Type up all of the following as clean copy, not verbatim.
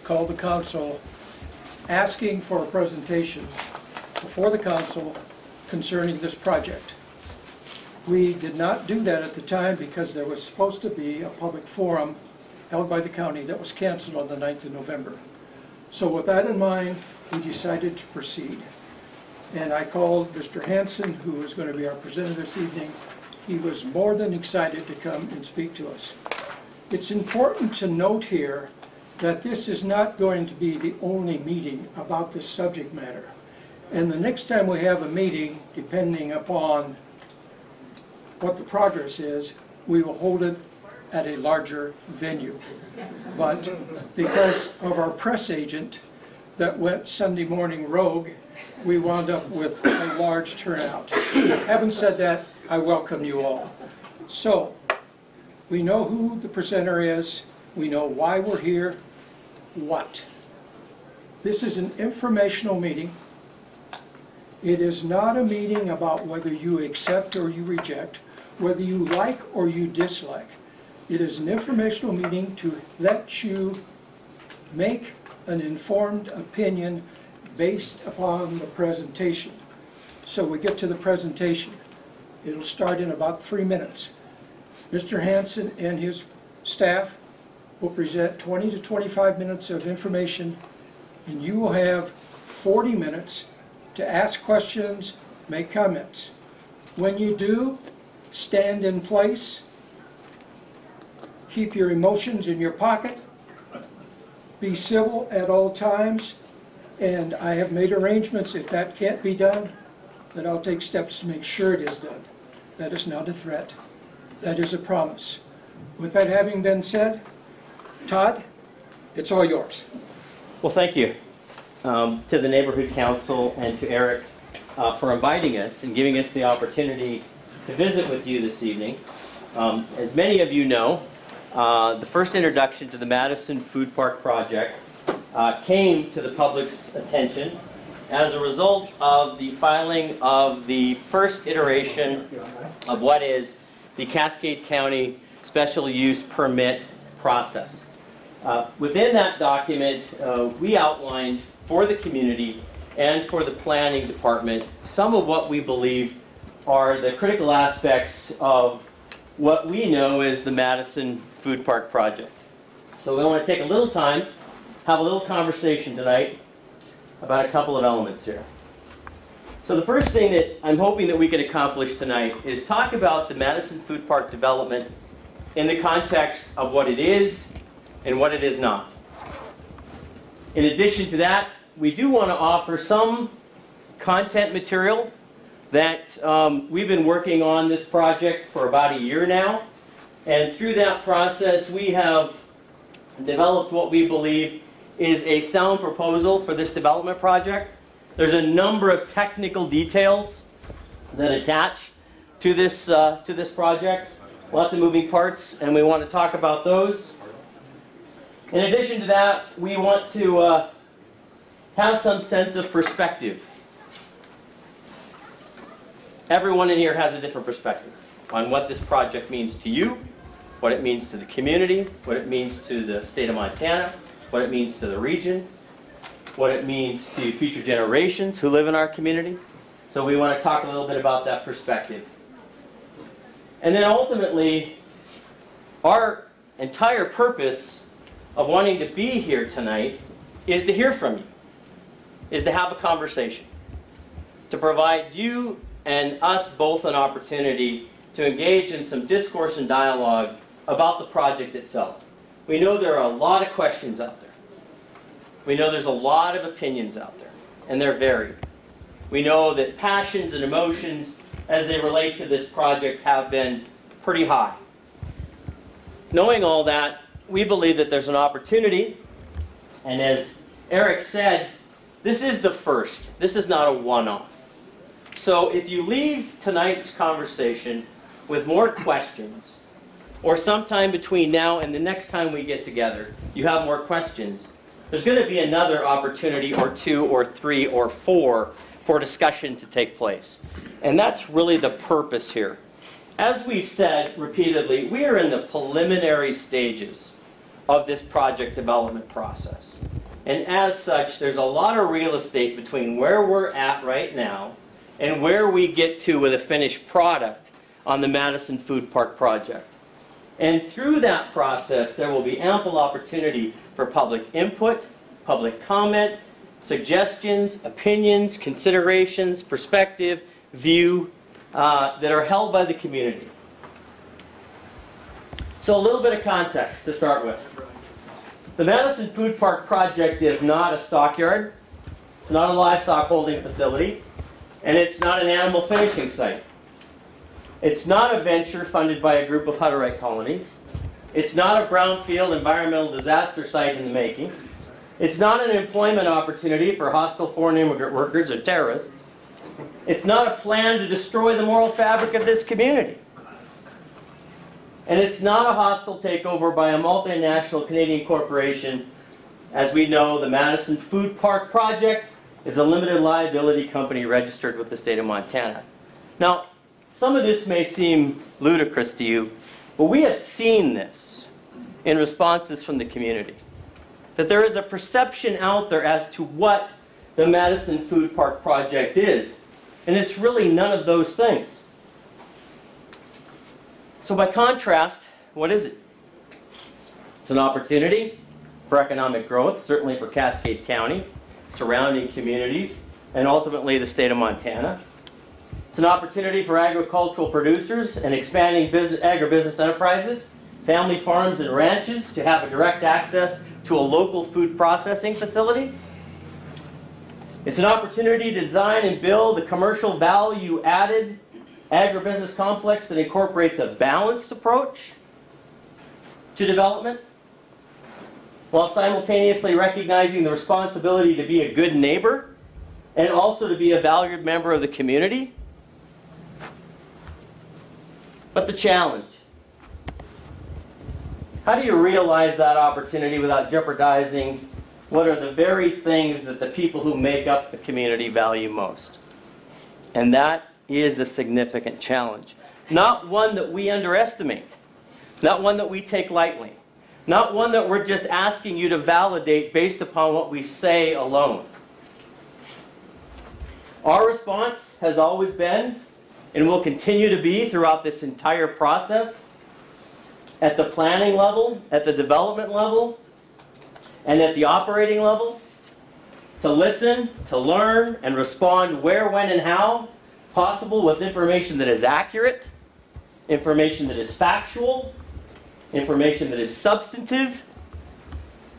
called the council asking for a presentation before the council concerning this project. We did not do that at the time because there was supposed to be a public forum held by the county that was canceled on the 9th of November. So with that in mind, we decided to proceed. And I called Mr. Hanson, who is going to be our presenter this evening. He was more than excited to come and speak to us. It's important to note here that this is not going to be the only meeting about this subject matter. And the next time we have a meeting, depending upon what the progress is, we will hold it at a larger venue. But because of our press agent that went Sunday morning rogue, we wound up with a large turnout. Having said that, I welcome you all. So, we know who the presenter is, we know why we're here, what. This is an informational meeting. It is not a meeting about whether you accept or you reject, whether you like or you dislike. It is an informational meeting to let you make an informed opinion based upon the presentation. So we get to the presentation. It'll start in about 3 minutes. Mr. Hanson and his staff will present 20 to 25 minutes of information, and you will have 40 minutes to ask questions, make comments. When you do, stand in place, keep your emotions in your pocket, be civil at all times, and I have made arrangements, if that can't be done, that I'll take steps to make sure it is done. That is not a threat. That is a promise. With that having been said, Todd, it's all yours. Well, thank you to the Neighborhood Council and to Eric for inviting us and giving us the opportunity to visit with you this evening. As many of you know, the first introduction to the Madison Food Park project came to the public's attention as a result of the filing of the first iteration of what is the Cascade County Special Use Permit process. Within that document, we outlined for the community and for the planning department some of what we believe are the critical aspects of what we know as the Madison Food Park project. So we want to take a little time, have a little conversation tonight about a couple of elements here. So the first thing that I'm hoping that we can accomplish tonight is talk about the Madison Food Park development in the context of what it is and what it is not. In addition to that, we do want to offer some content material that we've been working on this project for about a year now. And through that process, we have developed what we believe is a sound proposal for this development project. There's a number of technical details that attach to this project. Lots of moving parts, and we want to talk about those. In addition to that, we want to have some sense of perspective. Everyone in here has a different perspective on what this project means to you, what it means to the community, what it means to the state of Montana, what it means to the region, what it means to future generations who live in our community. So we want to talk a little bit about that perspective. And then ultimately, our entire purpose of wanting to be here tonight is to hear from you, is to have a conversation, to provide you and us both an opportunity to engage in some discourse and dialogue about the project itself. We know there are a lot of questions out there. We know there's a lot of opinions out there, and they're varied. We know that passions and emotions as they relate to this project have been pretty high. Knowing all that, we believe that there's an opportunity, and as Eric said, this is the first. This is not a one-off. So if you leave tonight's conversation with more questions, or sometime between now and the next time we get together, you have more questions, there's going to be another opportunity or two or three or four for discussion to take place. And that's really the purpose here. As we've said repeatedly, we are in the preliminary stages of this project development process. And as such, there's a lot of real estate between where we're at right now and where we get to with a finished product on the Madison Food Park project. And through that process, there will be ample opportunity for public input, public comment, suggestions, opinions, considerations, perspective, view that are held by the community. So a little bit of context to start with. The Madison Food Park project is not a stockyard, it's not a livestock holding facility, and it's not an animal finishing site. It's not a venture funded by a group of Hutterite colonies. It's not a brownfield environmental disaster site in the making. It's not an employment opportunity for hostile foreign immigrant workers or terrorists. It's not a plan to destroy the moral fabric of this community. And it's not a hostile takeover by a multinational Canadian corporation. As we know, the Madison Food Park project is a limited liability company registered with the state of Montana. Now, some of this may seem ludicrous to you, but we have seen this in responses from the community. That there is a perception out there as to what the Madison Food Park project is. And it's really none of those things. So by contrast, what is it? It's an opportunity for economic growth, certainly for Cascade County, surrounding communities, and ultimately the state of Montana. It's an opportunity for agricultural producers and expanding agribusiness enterprises, family farms and ranches to have a direct access to a local food processing facility. It's an opportunity to design and build a commercial value-added agribusiness complex that incorporates a balanced approach to development, while simultaneously recognizing the responsibility to be a good neighbor and also to be a valued member of the community. But the challenge: how do you realize that opportunity without jeopardizing what are the very things that the people who make up the community value most? And that is a significant challenge. Not one that we underestimate. Not one that we take lightly. Not one that we're just asking you to validate based upon what we say alone. Our response has always been, and will continue to be throughout this entire process, at the planning level, at the development level, and at the operating level, to listen, to learn, and respond where, when, and how possible with information that is accurate, information that is factual, information that is substantive,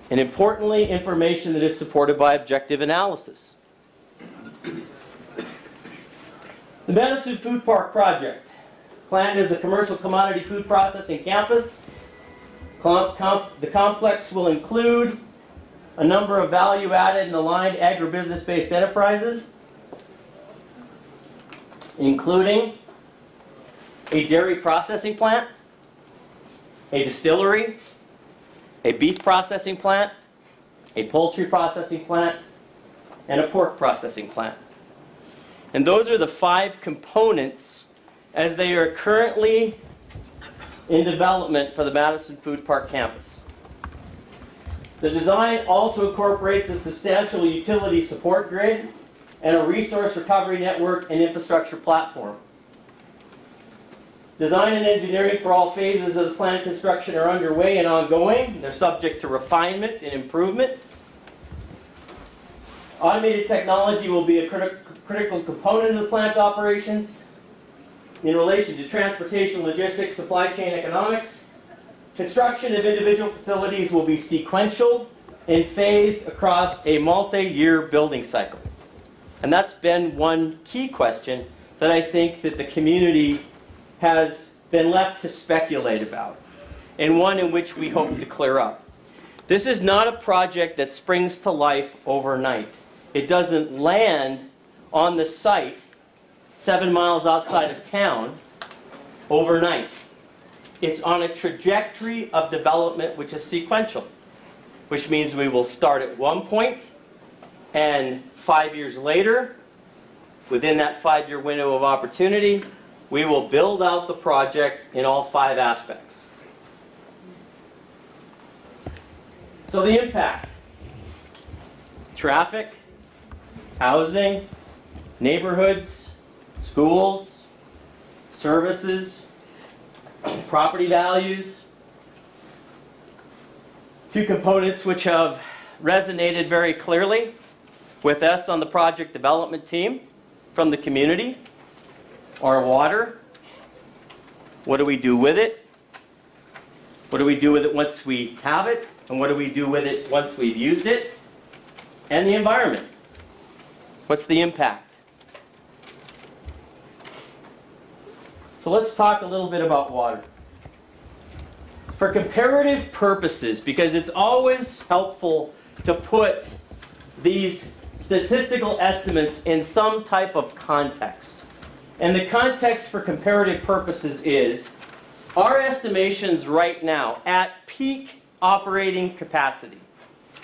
and importantly, information that is supported by objective analysis. The Madison Food Park project, planned as a commercial commodity food processing campus. The complex will include a number of value-added and aligned agribusiness-based enterprises, including a dairy processing plant, a distillery, a beef processing plant, a poultry processing plant, and a pork processing plant. And those are the 5 components as they are currently in development for the Madison Food Park campus. The design also incorporates a substantial utility support grid and a resource recovery network and infrastructure platform. Design and engineering for all phases of the plant construction are underway and ongoing. They're subject to refinement and improvement. Automated technology will be a critical component of the plant operations in relation to transportation, logistics, supply chain economics. Construction of individual facilities will be sequential and phased across a multi-year building cycle. And that's been one key question that I think that the community has been left to speculate about, and one in which we hope to clear up. This is not a project that springs to life overnight. It doesn't land on the site 7 miles outside of town overnight. It's on a trajectory of development which is sequential, which means we will start at one point, and 5 years later, within that 5-year window of opportunity, we will build out the project in all 5 aspects. So the impact: traffic, housing, neighborhoods, schools, services, property values. Two components which have resonated very clearly with us on the project development team from the community are water. What do we do with it? What do we do with it once we have it? And what do we do with it once we've used it? And the environment. What's the impact? So let's talk a little bit about water. For comparative purposes, because it's always helpful to put these statistical estimates in some type of context. And the context for comparative purposes is our estimations right now at peak operating capacity.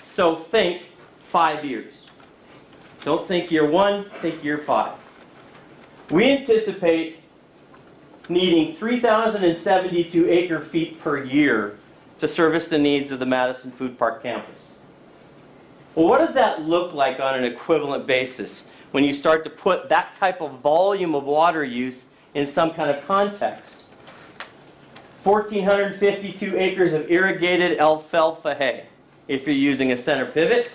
So think 5 years. Don't think year 1, think year 5. We anticipate needing 3,072 acre-feet per year to service the needs of the Madison Food Park campus. Well, what does that look like on an equivalent basis when you start to put that type of volume of water use in some kind of context? 1,452 acres of irrigated alfalfa hay if you're using a center pivot.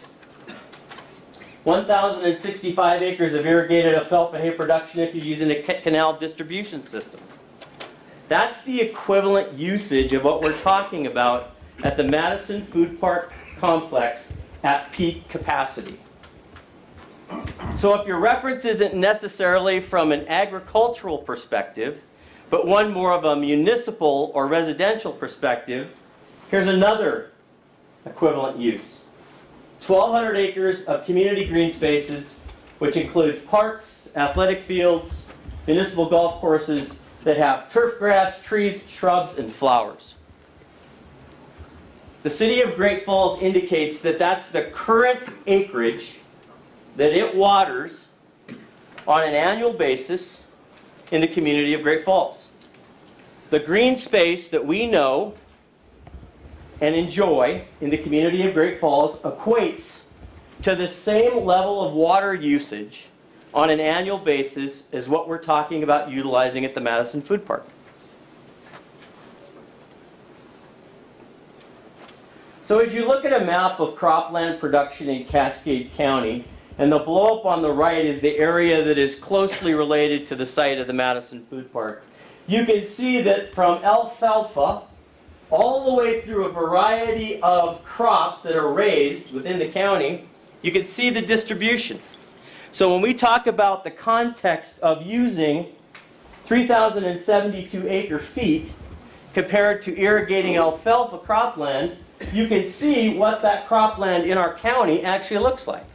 1,065 acres of irrigated alfalfa hay production if you're using a canal distribution system. That's the equivalent usage of what we're talking about at the Madison Food Park complex at peak capacity. So if your reference isn't necessarily from an agricultural perspective, but one more of a municipal or residential perspective, here's another equivalent use. 1,200 acres of community green spaces, which includes parks, athletic fields, municipal golf courses that have turf grass, trees, shrubs, and flowers. The City of Great Falls indicates that that's the current acreage that it waters on an annual basis in the community of Great Falls. The green space that we know and enjoy in the community of Great Falls equates to the same level of water usage on an annual basis as what we're talking about utilizing at the Madison Food Park. So as you look at a map of cropland production in Cascade County, and the blow-up on the right is the area that is closely related to the site of the Madison Food Park, you can see that from alfalfa all the way through a variety of crops that are raised within the county, you can see the distribution. So when we talk about the context of using 3,072 acre-feet compared to irrigating alfalfa cropland, you can see what that cropland in our county actually looks like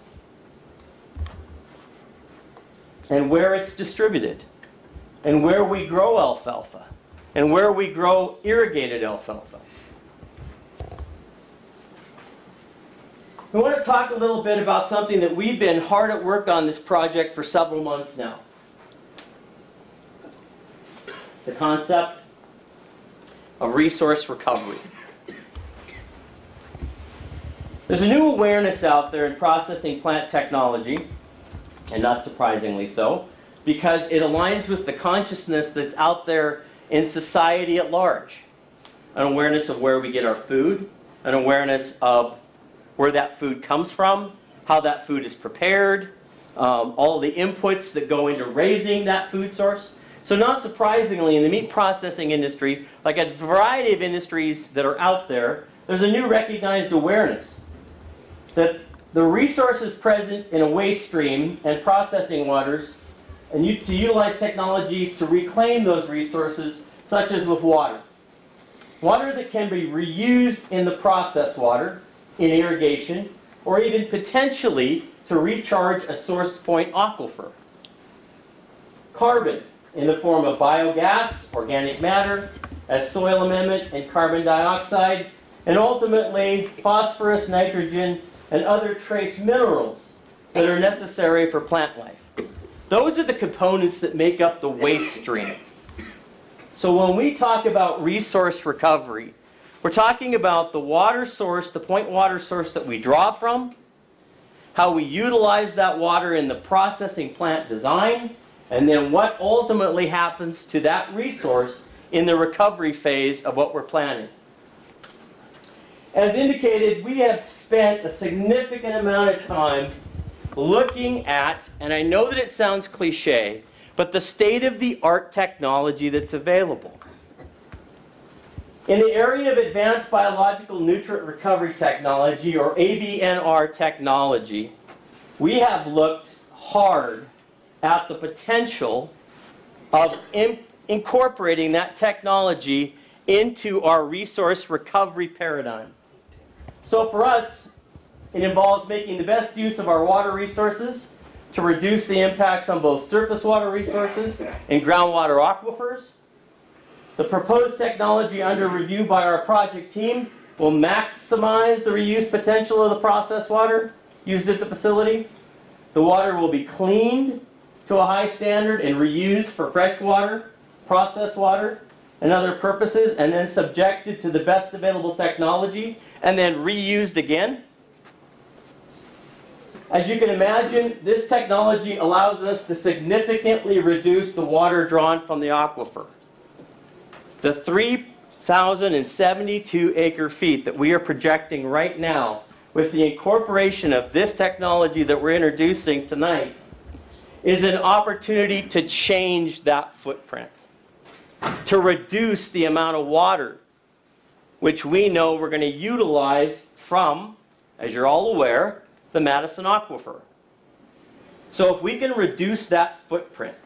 and where it's distributed and where we grow alfalfa and where we grow irrigated alfalfa. We want to talk a little bit about something that we've been hard at work on this project for several months now. It's the concept of resource recovery. There's a new awareness out there in processing plant technology, and not surprisingly so, because it aligns with the consciousness that's out there in society at large. An awareness of where we get our food, an awareness of where that food comes from, how that food is prepared, all of the inputs that go into raising that food source. So not surprisingly, in the meat processing industry, like a variety of industries that are out there, there's a new recognized awareness that the resources present in a waste stream and processing waters, and to utilize technologies to reclaim those resources, such as with water. Water that can be reused in the process water, in irrigation, or even potentially to recharge a source point aquifer. Carbon in the form of biogas, organic matter, as soil amendment and carbon dioxide, and ultimately phosphorus, nitrogen, and other trace minerals that are necessary for plant life. Those are the components that make up the waste stream. So when we talk about resource recovery, We're talking about the water source, the point water source that we draw from, how we utilize that water in the processing plant design, and then what ultimately happens to that resource in the recovery phase of what we're planning. As indicated, we have spent a significant amount of time looking at, and I know that it sounds cliche, but the state-of-the-art technology that's available. In the area of advanced biological nutrient recovery technology, or ABNR technology, we have looked hard at the potential of incorporating that technology into our resource recovery paradigm. So for us, it involves making the best use of our water resources to reduce the impacts on both surface water resources and groundwater aquifers. The proposed technology under review by our project team will maximize the reuse potential of the processed water used at the facility. The water will be cleaned to a high standard and reused for fresh water, processed water, and other purposes, and then subjected to the best available technology, and then reused again. As you can imagine, this technology allows us to significantly reduce the water drawn from the aquifer. The 3,072 acre-feet that we are projecting right now with the incorporation of this technology that we're introducing tonight is an opportunity to change that footprint, to reduce the amount of water which we know we're going to utilize from, as you're all aware, the Madison aquifer. So if we can reduce that footprint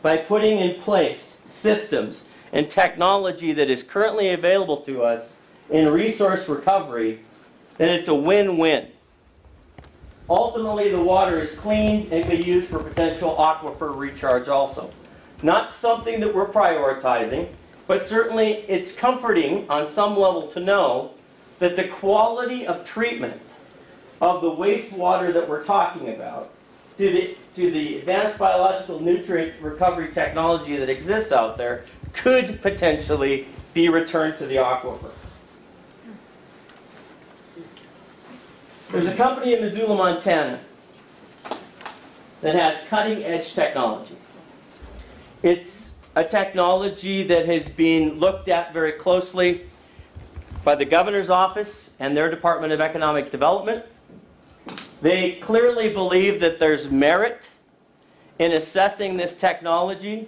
by putting in place systems and technology that is currently available to us in resource recovery, then it's a win-win. Ultimately, the water is cleaned and can be used for potential aquifer recharge also. Not something that we're prioritizing, but certainly it's comforting on some level to know that the quality of treatment of the wastewater that we're talking about to the advanced biological nutrient recovery technology that exists out there could potentially be returned to the aquifer. There's a company in Missoula, Montana that has cutting-edge technology. It's a technology that has been looked at very closely by the governor's office and their Department of Economic Development. They clearly believe that there's merit in assessing this technology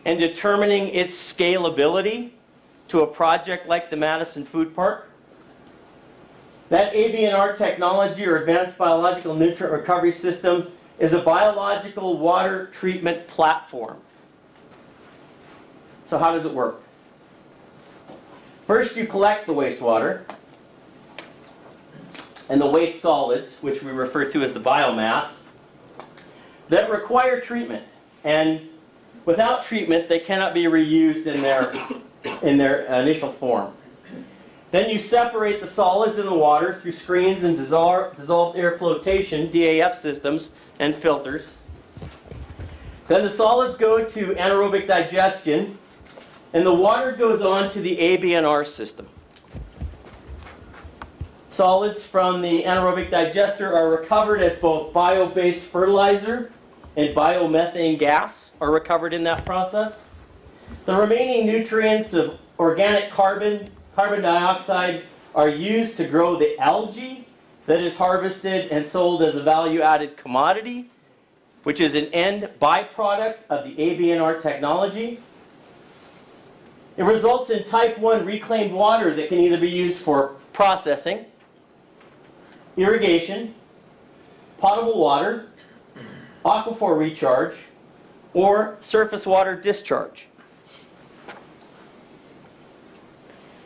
and determining its scalability to a project like the Madison Food Park. That ABNR technology, or Advanced Biological Nutrient Recovery System, is a biological water treatment platform. So how does it work? First, you collect the wastewater and the waste solids, which we refer to as the biomass, that require treatment. And without treatment, they cannot be reused in their initial form. Then you separate the solids in the water through screens and dissolved air flotation, DAF systems, and filters. Then the solids go to anaerobic digestion, and the water goes on to the ABNR system. Solids from the anaerobic digester are recovered as both bio-based fertilizer and biomethane gas are recovered in that process. The remaining nutrients of organic carbon, carbon dioxide are used to grow the algae that is harvested and sold as a value-added commodity, which is an end byproduct of the ABNR technology. It results in type 1 reclaimed water that can either be used for processing, irrigation, potable water, aquifer recharge, or surface water discharge.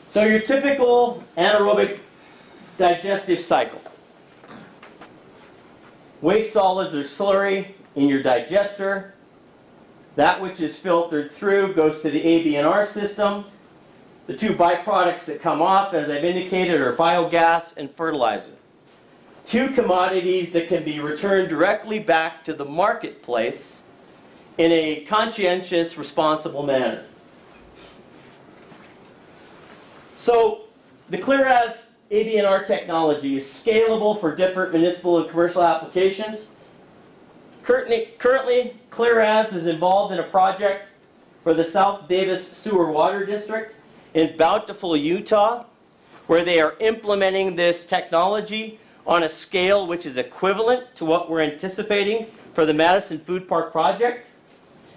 So your typical anaerobic digestive cycle. Waste solids are slurry in your digester. That which is filtered through goes to the ABNR system. The two byproducts that come off, as I've indicated, are biogas and fertilizer. Two commodities that can be returned directly back to the marketplace in a conscientious, responsible manner. So the ClearAs ABNR technology is scalable for different municipal and commercial applications. Currently, ClearAs is involved in a project for the South Davis Sewer Water District in Bountiful, Utah, where they are implementing this technology on a scale which is equivalent to what we're anticipating for the Madison Food Park project.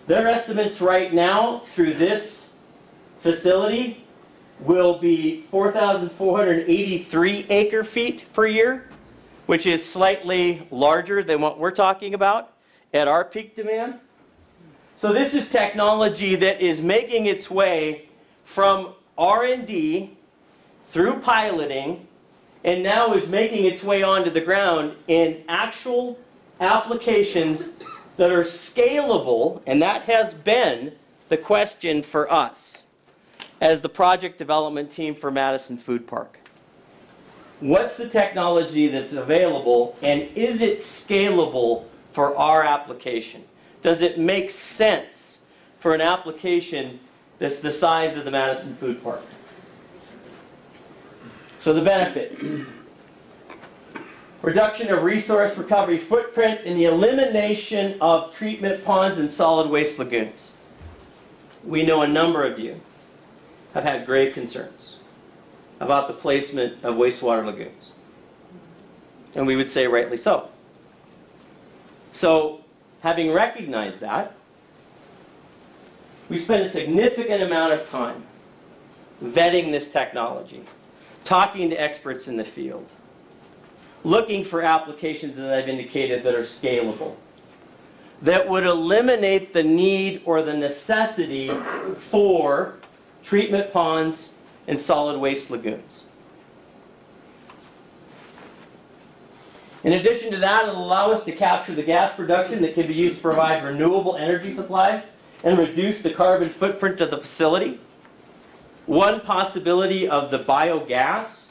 Their estimates right now through this facility will be 4,483 acre feet per year, which is slightly larger than what we're talking about at our peak demand. So this is technology that is making its way from R&D through piloting and now is making its way onto the ground in actual applications that are scalable, and that has been the question for us as the project development team for Madison Food Park. What's the technology that's available, and is it scalable for our application? Does it make sense for an application that's the size of the Madison Food Park? So the benefits. Reduction of resource recovery footprint and the elimination of treatment ponds and solid waste lagoons. We know a number of you have had grave concerns about the placement of wastewater lagoons. And we would say rightly so. So, having recognized that, we spent a significant amount of time vetting this technology, talking to experts in the field, looking for applications, as I've indicated, that are scalable, that would eliminate the need or the necessity for treatment ponds and solid waste lagoons. In addition to that, it'll allow us to capture the gas production that can be used to provide renewable energy supplies and reduce the carbon footprint of the facility. One possibility of the biogas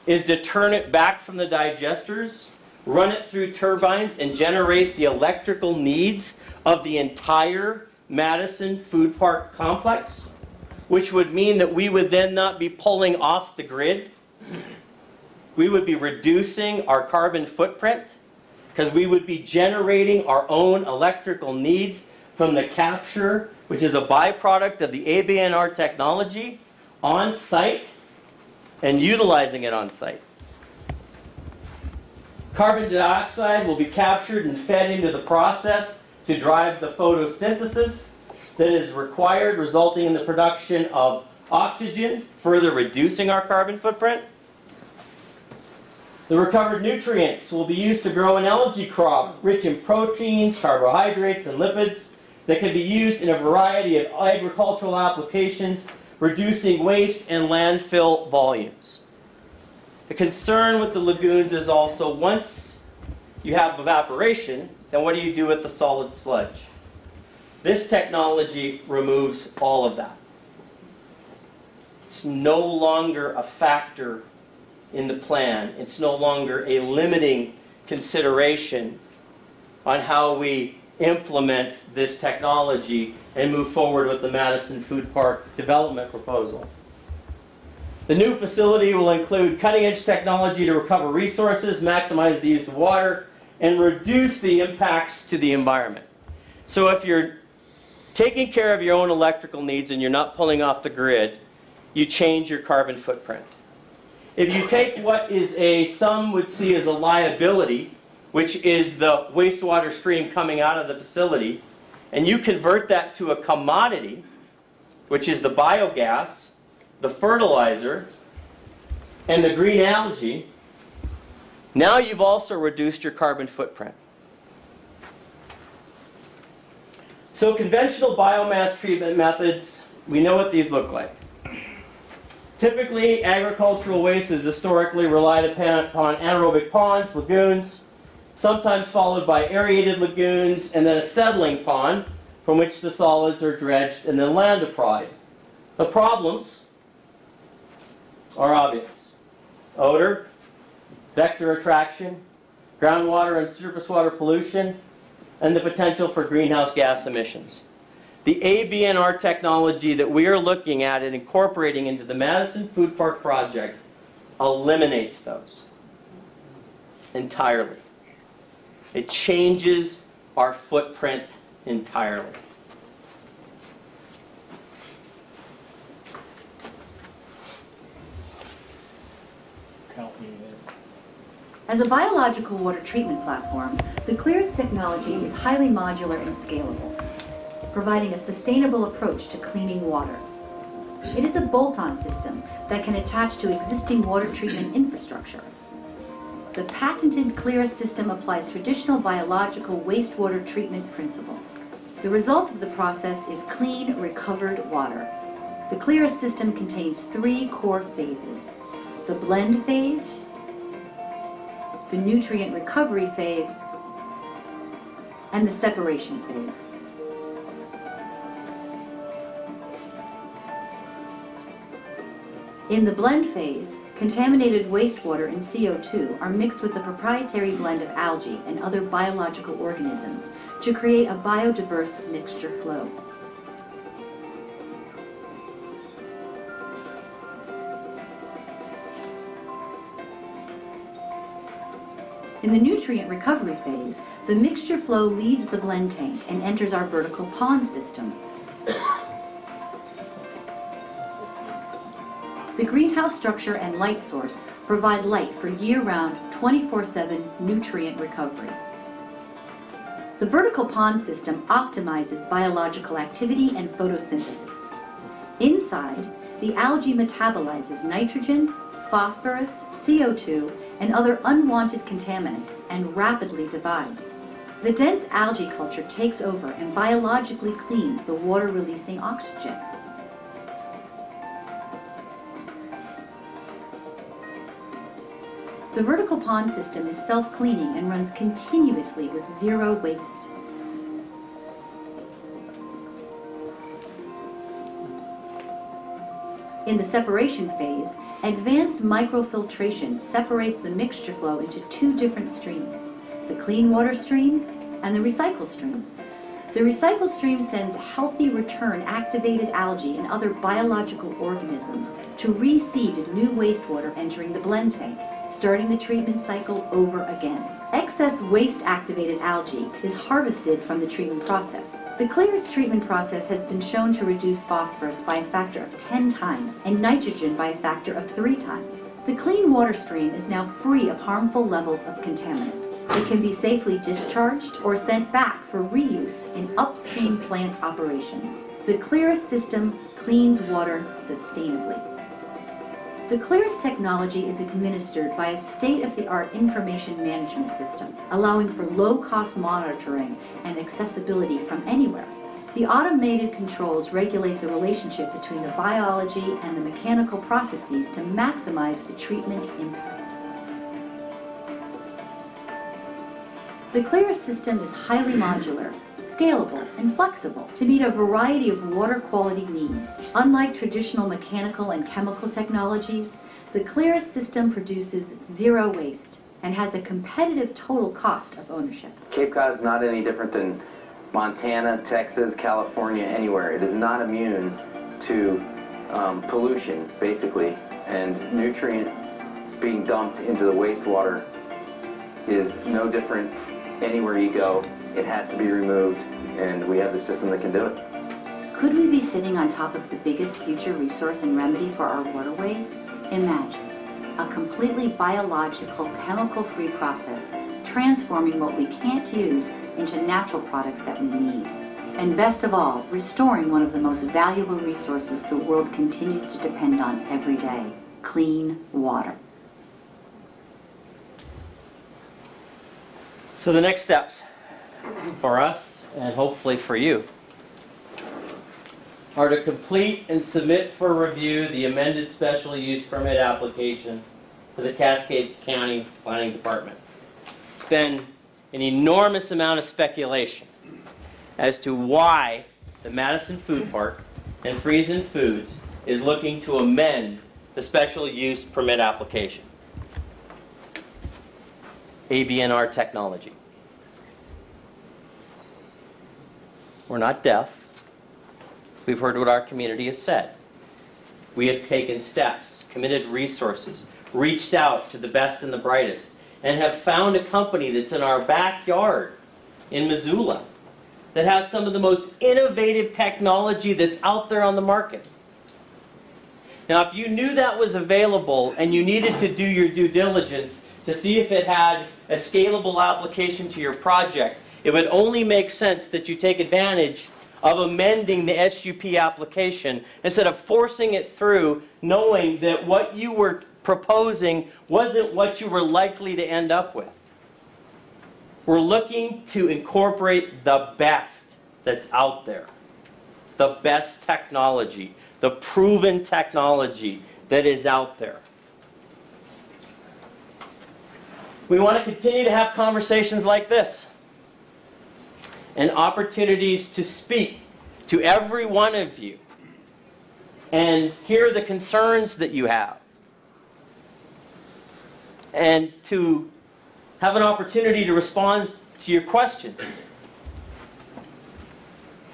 is to turn it back from the digesters, run it through turbines, and generate the electrical needs of the entire Madison Food Park complex, which would mean that we would then not be pulling off the grid. We would be reducing our carbon footprint because we would be generating our own electrical needs from the capture, which is a byproduct of the ABNR technology, on site and utilizing it on site. Carbon dioxide will be captured and fed into the process to drive the photosynthesis that is required, resulting in the production of oxygen, further reducing our carbon footprint. The recovered nutrients will be used to grow an algae crop rich in proteins, carbohydrates, and lipids that can be used in a variety of agricultural applications, reducing waste and landfill volumes. The concern with the lagoons is also once you have evaporation, then what do you do with the solid sludge? This technology removes all of that. It's no longer a factor in the plan. It's no longer a limiting consideration on how we implement this technology and move forward with the Madison Food Park development proposal. The new facility will include cutting-edge technology to recover resources, maximize the use of water, and reduce the impacts to the environment. So if you're taking care of your own electrical needs and you're not pulling off the grid, you change your carbon footprint. If you take what is some would see as a liability, which is the wastewater stream coming out of the facility, and you convert that to a commodity, which is the biogas, the fertilizer, and the green algae, now you've also reduced your carbon footprint. So conventional biomass treatment methods, we know what these look like. Typically, agricultural waste is historically relied upon anaerobic ponds, lagoons, sometimes followed by aerated lagoons, and then a settling pond from which the solids are dredged and then land applied. The problems are obvious. Odor, vector attraction, groundwater and surface water pollution, and the potential for greenhouse gas emissions. The ABNR technology that we are looking at and incorporating into the Madison Food Park project eliminates those entirely. It changes our footprint entirely. As a biological water treatment platform, the Clearest technology is highly modular and scalable, providing a sustainable approach to cleaning water. It is a bolt-on system that can attach to existing water treatment infrastructure. The patented Clearest system applies traditional biological wastewater treatment principles. The result of the process is clean, recovered water. The Clearest system contains 3 core phases: the blend phase, the nutrient recovery phase, and the separation phase. In the blend phase, contaminated wastewater and CO2 are mixed with a proprietary blend of algae and other biological organisms to create a biodiverse mixture flow. In the nutrient recovery phase, the mixture flow leaves the blend tank and enters our vertical pond system. The greenhouse structure and light source provide light for year-round, 24/7 nutrient recovery. The vertical pond system optimizes biological activity and photosynthesis. Inside, the algae metabolizes nitrogen, phosphorus, CO2, and other unwanted contaminants and rapidly divides. The dense algae culture takes over and biologically cleans the water-releasing oxygen. The vertical pond system is self-cleaning and runs continuously with zero waste. In the separation phase, advanced microfiltration separates the mixture flow into 2 different streams, the clean water stream and the recycle stream. The recycle stream sends healthy return activated algae and other biological organisms to reseed new wastewater entering the blend tank, starting the treatment cycle over again. Excess waste-activated algae is harvested from the treatment process. The Clearest treatment process has been shown to reduce phosphorus by a factor of 10 times and nitrogen by a factor of 3 times. The clean water stream is now free of harmful levels of contaminants. It can be safely discharged or sent back for reuse in upstream plant operations. The Clearest system cleans water sustainably. The Clearest technology is administered by a state-of-the-art information management system, allowing for low-cost monitoring and accessibility from anywhere. The automated controls regulate the relationship between the biology and the mechanical processes to maximize the treatment impact. The Clearest system is highly modular, scalable, and flexible to meet a variety of water quality needs. Unlike traditional mechanical and chemical technologies, the Clearest system produces zero waste and has a competitive total cost of ownership. Cape Cod is not any different than Montana, Texas, California, anywhere. It is not immune to pollution, basically, and nutrients being dumped into the wastewater is no different anywhere you go. It has to be removed, and we have the system that can do it. Could we be sitting on top of the biggest future resource and remedy for our waterways? Imagine a completely biological, chemical-free process transforming what we can't use into natural products that we need. And best of all, restoring one of the most valuable resources the world continues to depend on every day: clean water. So the next steps for us, and hopefully for you, are to complete and submit for review the amended special use permit application to the Cascade County Planning Department. It's been an enormous amount of speculation as to why the Madison Food Park and Friesen Foods is looking to amend the special use permit application. ABNR technology. We're not deaf. We've heard what our community has said. We have taken steps, committed resources, reached out to the best and the brightest and have found a company that's in our backyard in Missoula that has some of the most innovative technology that's out there on the market. Now, if you knew that was available and you needed to do your due diligence to see if it had a scalable application to your project, it would only make sense that you take advantage of amending the SUP application instead of forcing it through, knowing that what you were proposing wasn't what you were likely to end up with. We're looking to incorporate the best that's out there, the best technology, the proven technology that is out there. We want to continue to have conversations like this and opportunities to speak to every one of you and hear the concerns that you have, and to have an opportunity to respond to your questions.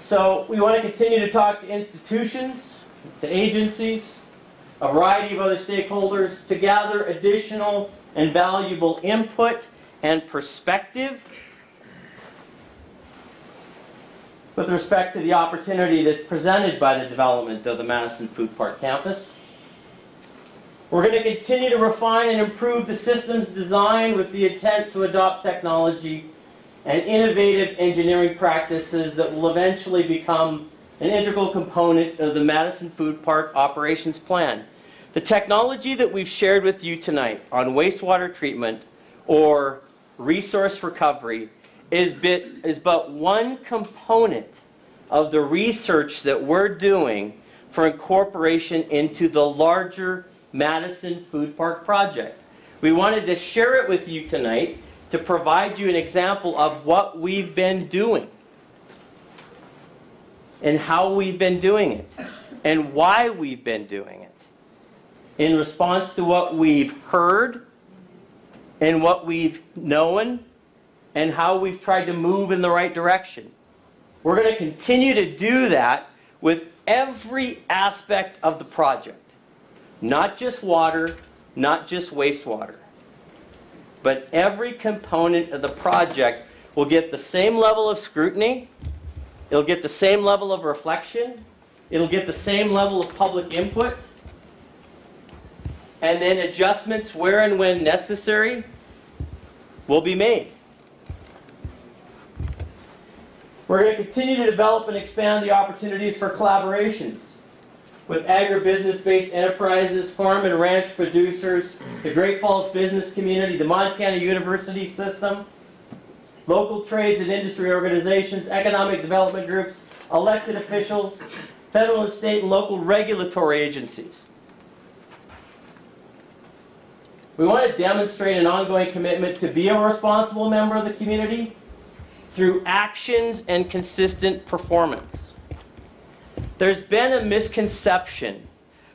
So we want to continue to talk to institutions, to agencies, a variety of other stakeholders to gather additional and valuable input and perspective with respect to the opportunity that's presented by the development of the Madison Food Park campus. We're going to continue to refine and improve the systems design with the intent to adopt technology and innovative engineering practices that will eventually become an integral component of the Madison Food Park operations plan. The technology that we've shared with you tonight on wastewater treatment or resource recovery is but one component of the research that we're doing for incorporation into the larger Madison Food Park project. We wanted to share it with you tonight to provide you an example of what we've been doing and how we've been doing it and why we've been doing it in response to what we've heard and what we've known and how we've tried to move in the right direction. We're going to continue to do that with every aspect of the project. Not just water, not just wastewater, but every component of the project will get the same level of scrutiny, it'll get the same level of reflection, it'll get the same level of public input, and then adjustments where and when necessary will be made. We're going to continue to develop and expand the opportunities for collaborations with agribusiness-based enterprises, farm and ranch producers, the Great Falls business community, the Montana University system, local trades and industry organizations, economic development groups, elected officials, federal and state and local regulatory agencies. We want to demonstrate an ongoing commitment to be a responsible member of the community through actions and consistent performance. There's been a misconception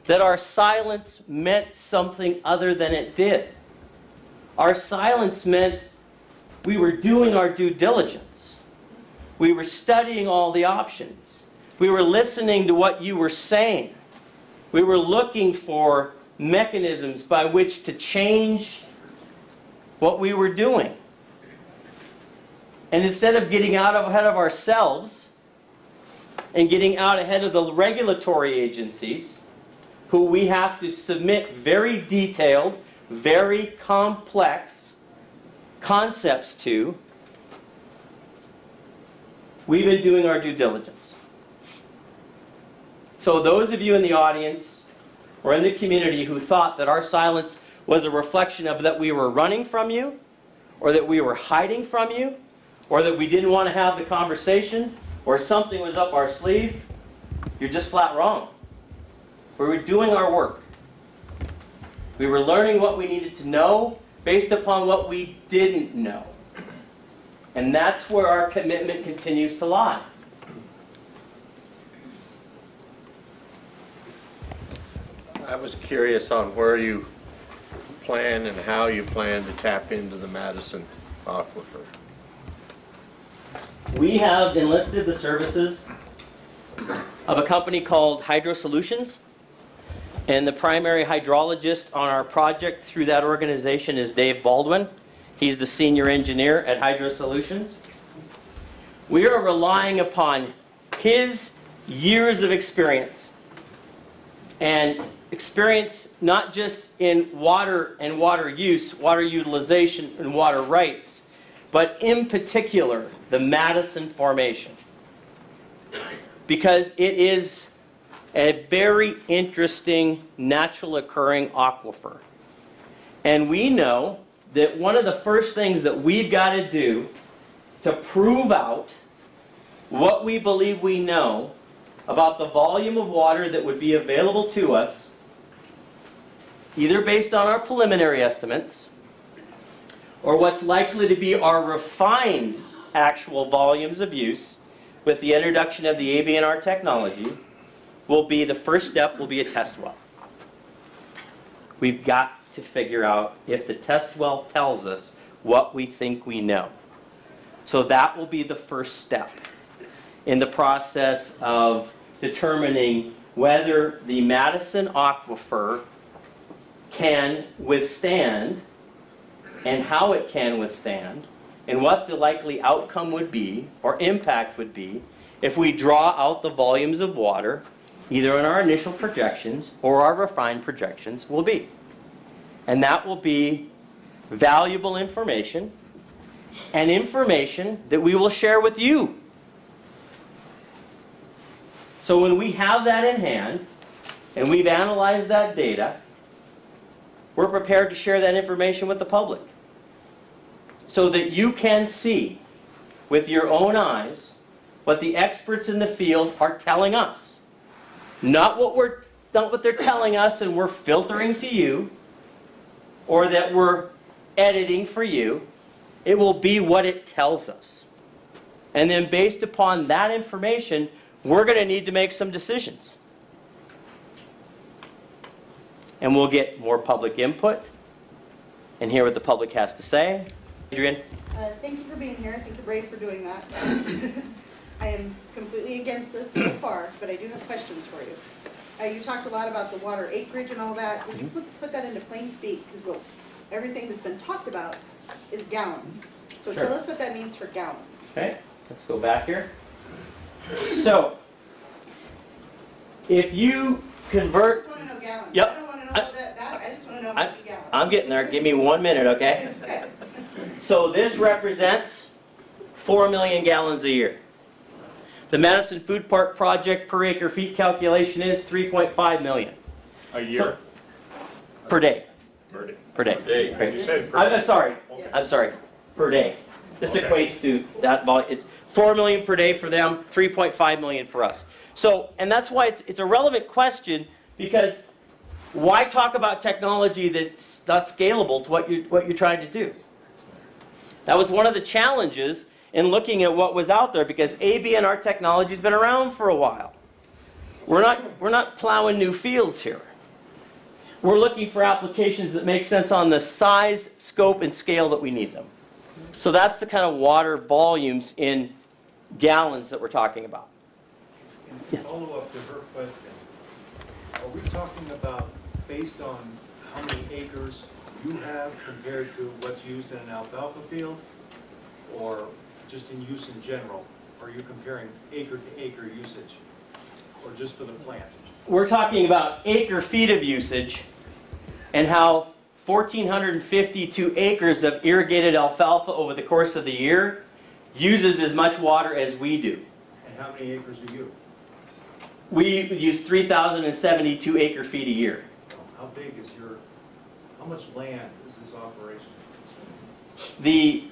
that our silence meant something other than it did. Our silence meant we were doing our due diligence. We were studying all the options. We were listening to what you were saying. We were looking for mechanisms by which to change what we were doing. And instead of getting out ahead of ourselves and getting out ahead of the regulatory agencies, who we have to submit very detailed, very complex concepts to, we've been doing our due diligence. So those of you in the audience or in the community who thought that our silence was a reflection of that we were running from you, or that we were hiding from you, or that we didn't want to have the conversation, or something was up our sleeve, you're just flat wrong. We were doing our work. We were learning what we needed to know based upon what we didn't know. And that's where our commitment continues to lie. I was curious on where you plan and how you plan to tap into the Madison aquifer. We have enlisted the services of a company called Hydro Solutions. And the primary hydrologist on our project through that organization is Dave Baldwin. He's the senior engineer at Hydro Solutions. We are relying upon his years of experience, and experience not just in water and water use, water utilization and water rights, but in particular the Madison Formation, because it is a very interesting natural occurring aquifer. And we know that one of the first things that we've got to do to prove out what we believe we know about the volume of water that would be available to us, either based on our preliminary estimates or what's likely to be our refined actual volumes of use with the introduction of the ABNR technology, will be the first step will be a test well. We've got to figure out if the test well tells us what we think we know. So that will be the first step in the process of determining whether the Madison aquifer can withstand and how it can withstand and what the likely outcome would be or impact would be if we draw out the volumes of water either in our initial projections or our refined projections will be. And that will be valuable information and information that we will share with you. So when we have that in hand and we've analyzed that data, we're prepared to share that information with the public so that you can see with your own eyes what the experts in the field are telling us. Not what they're telling us and we're filtering to you or that we're editing for you. It will be what it tells us. And then based upon that information, we're going to need to make some decisions. And we'll get more public input and hear what the public has to say. Adrian? Thank you for being here. I think you're brave for doing that. I am completely against this so far, but I do have questions for you. You talked a lot about the water acreage and all that. Would you put that into plain speak? Because everything that's been talked about is gallons. So Sure. Tell us what that means for gallons. Okay, let's go back here. So, if you convert... I just want to know gallons. Yep. I don't want to know that. I just want to know how many gallons. I'm getting there. Give me 1 minute, okay? Okay. So this represents 4 million gallons a year. The Madison Food Park project per acre feet calculation is 3.5 million. A year? Per day. Per day. Per day. Per day. Right. You said per I'm day. sorry. Okay. I'm sorry. Per day. This Okay. equates to that volume. It's 4 million per day for them, 3.5 million for us. So, and that's why it's a relevant question, because why talk about technology that's not scalable to what you're trying to do? That was one of the challenges in looking at what was out there, because ABNR technology has been around for a while. We're not plowing new fields here. We're looking for applications that make sense on the size, scope, and scale that we need them. So that's the kind of water volumes in gallons that we're talking about. And follow up to her question, are we talking about based on how many acres you have compared to what's used in an alfalfa field, or just in use in general? Are you comparing acre to acre usage, or just for the plant? We're talking about acre feet of usage and how 1,452 acres of irrigated alfalfa over the course of the year uses as much water as we do. And how many acres are you? We use 3,072 acre feet a year. How big is how much land is this operation? The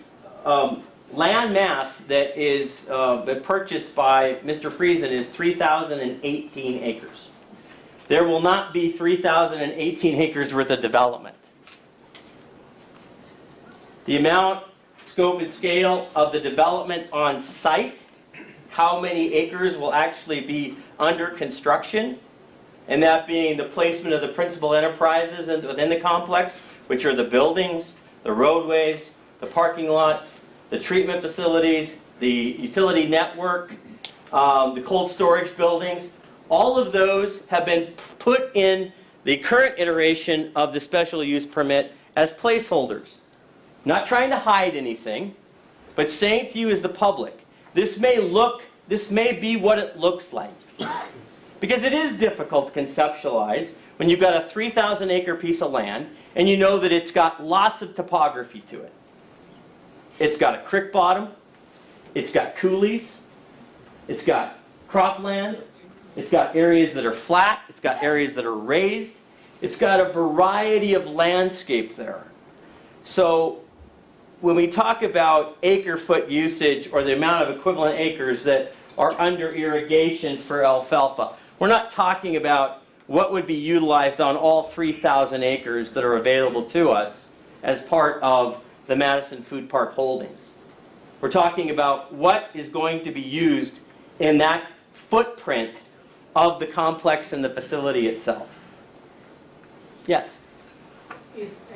land mass that is been purchased by Mr. Friesen is 3,018 acres. There will not be 3,018 acres worth of development. The amount, scope, and scale of the development on site, how many acres will actually be under construction, and that being the placement of the principal enterprises within the complex, which are the buildings, the roadways, the parking lots, the treatment facilities, the utility network, the cold storage buildings. All of those have been put in the current iteration of the special use permit as placeholders. Not trying to hide anything, but saying to you as the public, this may be what it looks like. Because it is difficult to conceptualize when you've got a 3,000 acre piece of land and you know that it's got lots of topography to it. It's got a creek bottom, it's got coulees, it's got cropland, it's got areas that are flat, it's got areas that are raised, it's got a variety of landscape there. So when we talk about acre foot usage or the amount of equivalent acres that are under irrigation for alfalfa, we're not talking about what would be utilized on all 3,000 acres that are available to us as part of the Madison Food Park holdings. We're talking about what is going to be used in that footprint of the complex and the facility itself. Yes?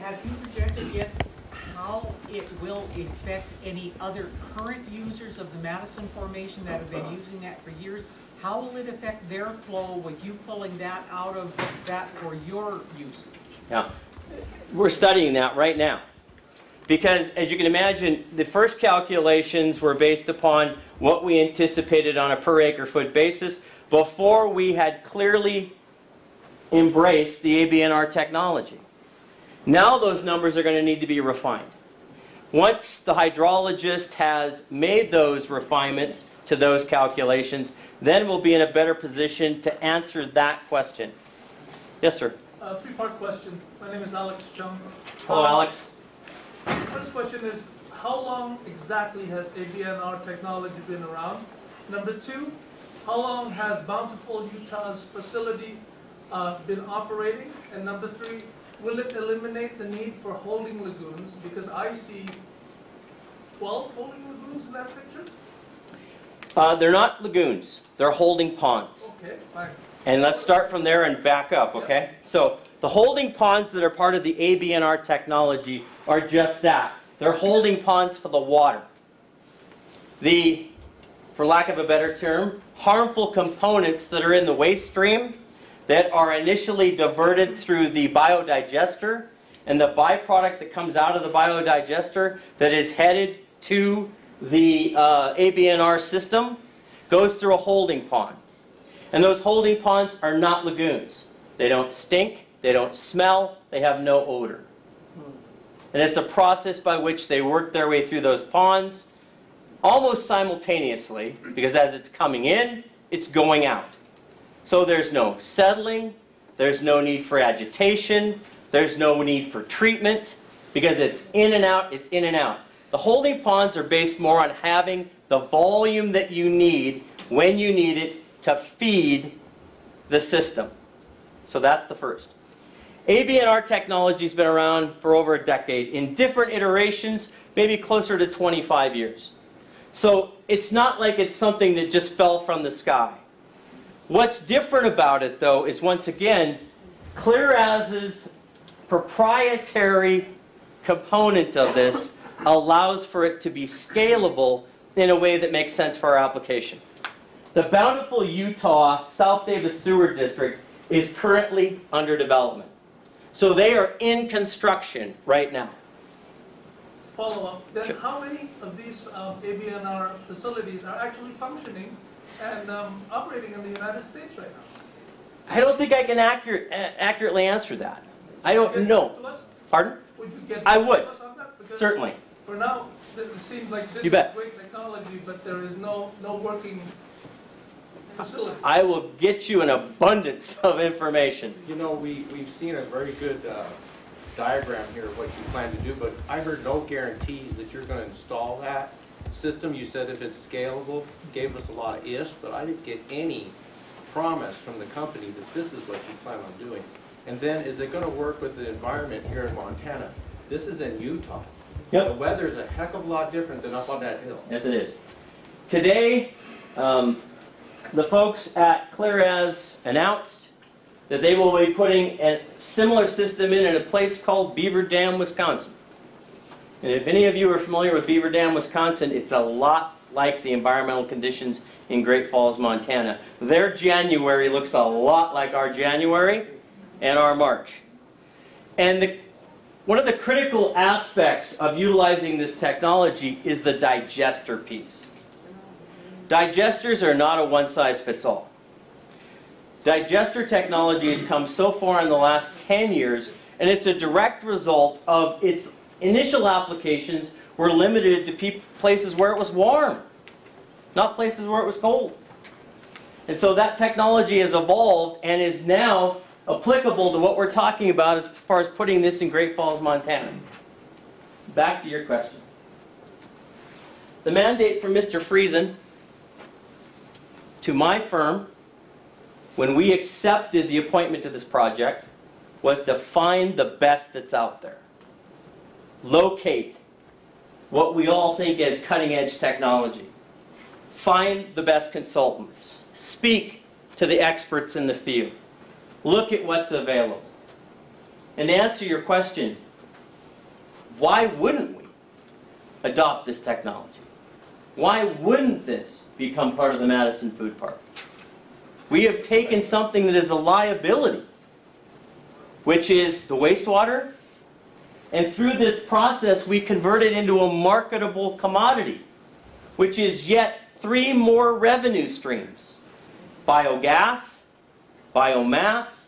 Have you projected yet how it will affect any other current users of the Madison Formation that have been using that for years? How will it affect their flow with you pulling that out of that for your usage? Yeah, we're studying that right now. Because, as you can imagine, the first calculations were based upon what we anticipated on a per acre foot basis before we had clearly embraced the ABNR technology. Now those numbers are going to need to be refined. Once the hydrologist has made those refinements to those calculations, then we'll be in a better position to answer that question. Yes, sir. Three-part question. My name is Alex Chung. Hello, Alex. First question is, how long exactly has ABNR technology been around? Number two, how long has Bountiful Utah's facility been operating? And number three, will it eliminate the need for holding lagoons? Because I see 12 holding lagoons in that picture. They're not lagoons. They're holding ponds. Okay, fine. And let's start from there and back up, okay? So the holding ponds that are part of the ABNR technology are just that. They're holding ponds for the water. The, for lack of a better term, harmful components that are in the waste stream that are initially diverted through the biodigester, and the byproduct that comes out of the biodigester that is headed to the ABNR system goes through a holding pond. And those holding ponds are not lagoons. They don't stink, they don't smell, they have no odor. And it's a process by which they work their way through those ponds almost simultaneously, because as it's coming in, it's going out. So there's no settling, there's no need for agitation, there's no need for treatment, because it's in and out, it's in and out. The holding ponds are based more on having the volume that you need when you need it to feed the system. So that's the first. ABNR technology has been around for over a decade in different iterations, maybe closer to 25 years. So it's not like it's something that just fell from the sky. What's different about it, though, is once again, ClearAs's proprietary component of this allows for it to be scalable in a way that makes sense for our application. The Bountiful Utah South Davis Sewer District is currently under development. So they are in construction right now. Follow-up, then how many of these ABNR facilities are actually functioning and operating in the United States right now? I don't think I can accurately answer that. I don't know. Pardon? Would you get I would. on that? Because Certainly. For now, it seems like this You is bet. great technology, but there is no working facility. I will get you an abundance of information. You know, we've seen a very good diagram here of what you plan to do, but I heard no guarantees that you're going to install that system. You said if it's scalable, gave us a lot of ifs, but I didn't get any promise from the company that this is what you plan on doing. And then, is it going to work with the environment here in Montana? This is in Utah. Yep. The weather is a heck of a lot different than up on that hill. Yes, it is. Today, the folks at ClearAs announced that they will be putting a similar system in a place called Beaver Dam, Wisconsin. And if any of you are familiar with Beaver Dam, Wisconsin, it's a lot like the environmental conditions in Great Falls, Montana. Their January looks a lot like our January, and our march. And one of the critical aspects of utilizing this technology is the digester piece. Digesters are not a one-size-fits-all. Digester technology has come so far in the last 10 years, and it's a direct result of its initial applications were limited to places where it was warm, not places where it was cold. And so that technology has evolved and is now applicable to what we're talking about as far as putting this in Great Falls, Montana. Back to your question. The mandate from Mr. Friesen to my firm, when we accepted the appointment to this project, was to find the best that's out there. Locate what we all think is cutting-edge technology. Find the best consultants. Speak to the experts in the field. Look at what's available. And to answer your question, why wouldn't we adopt this technology? Why wouldn't this become part of the Madison Food Park? We have taken something that is a liability, which is the wastewater, and through this process we convert it into a marketable commodity, which is yet 3 more revenue streams: biogas, biomass,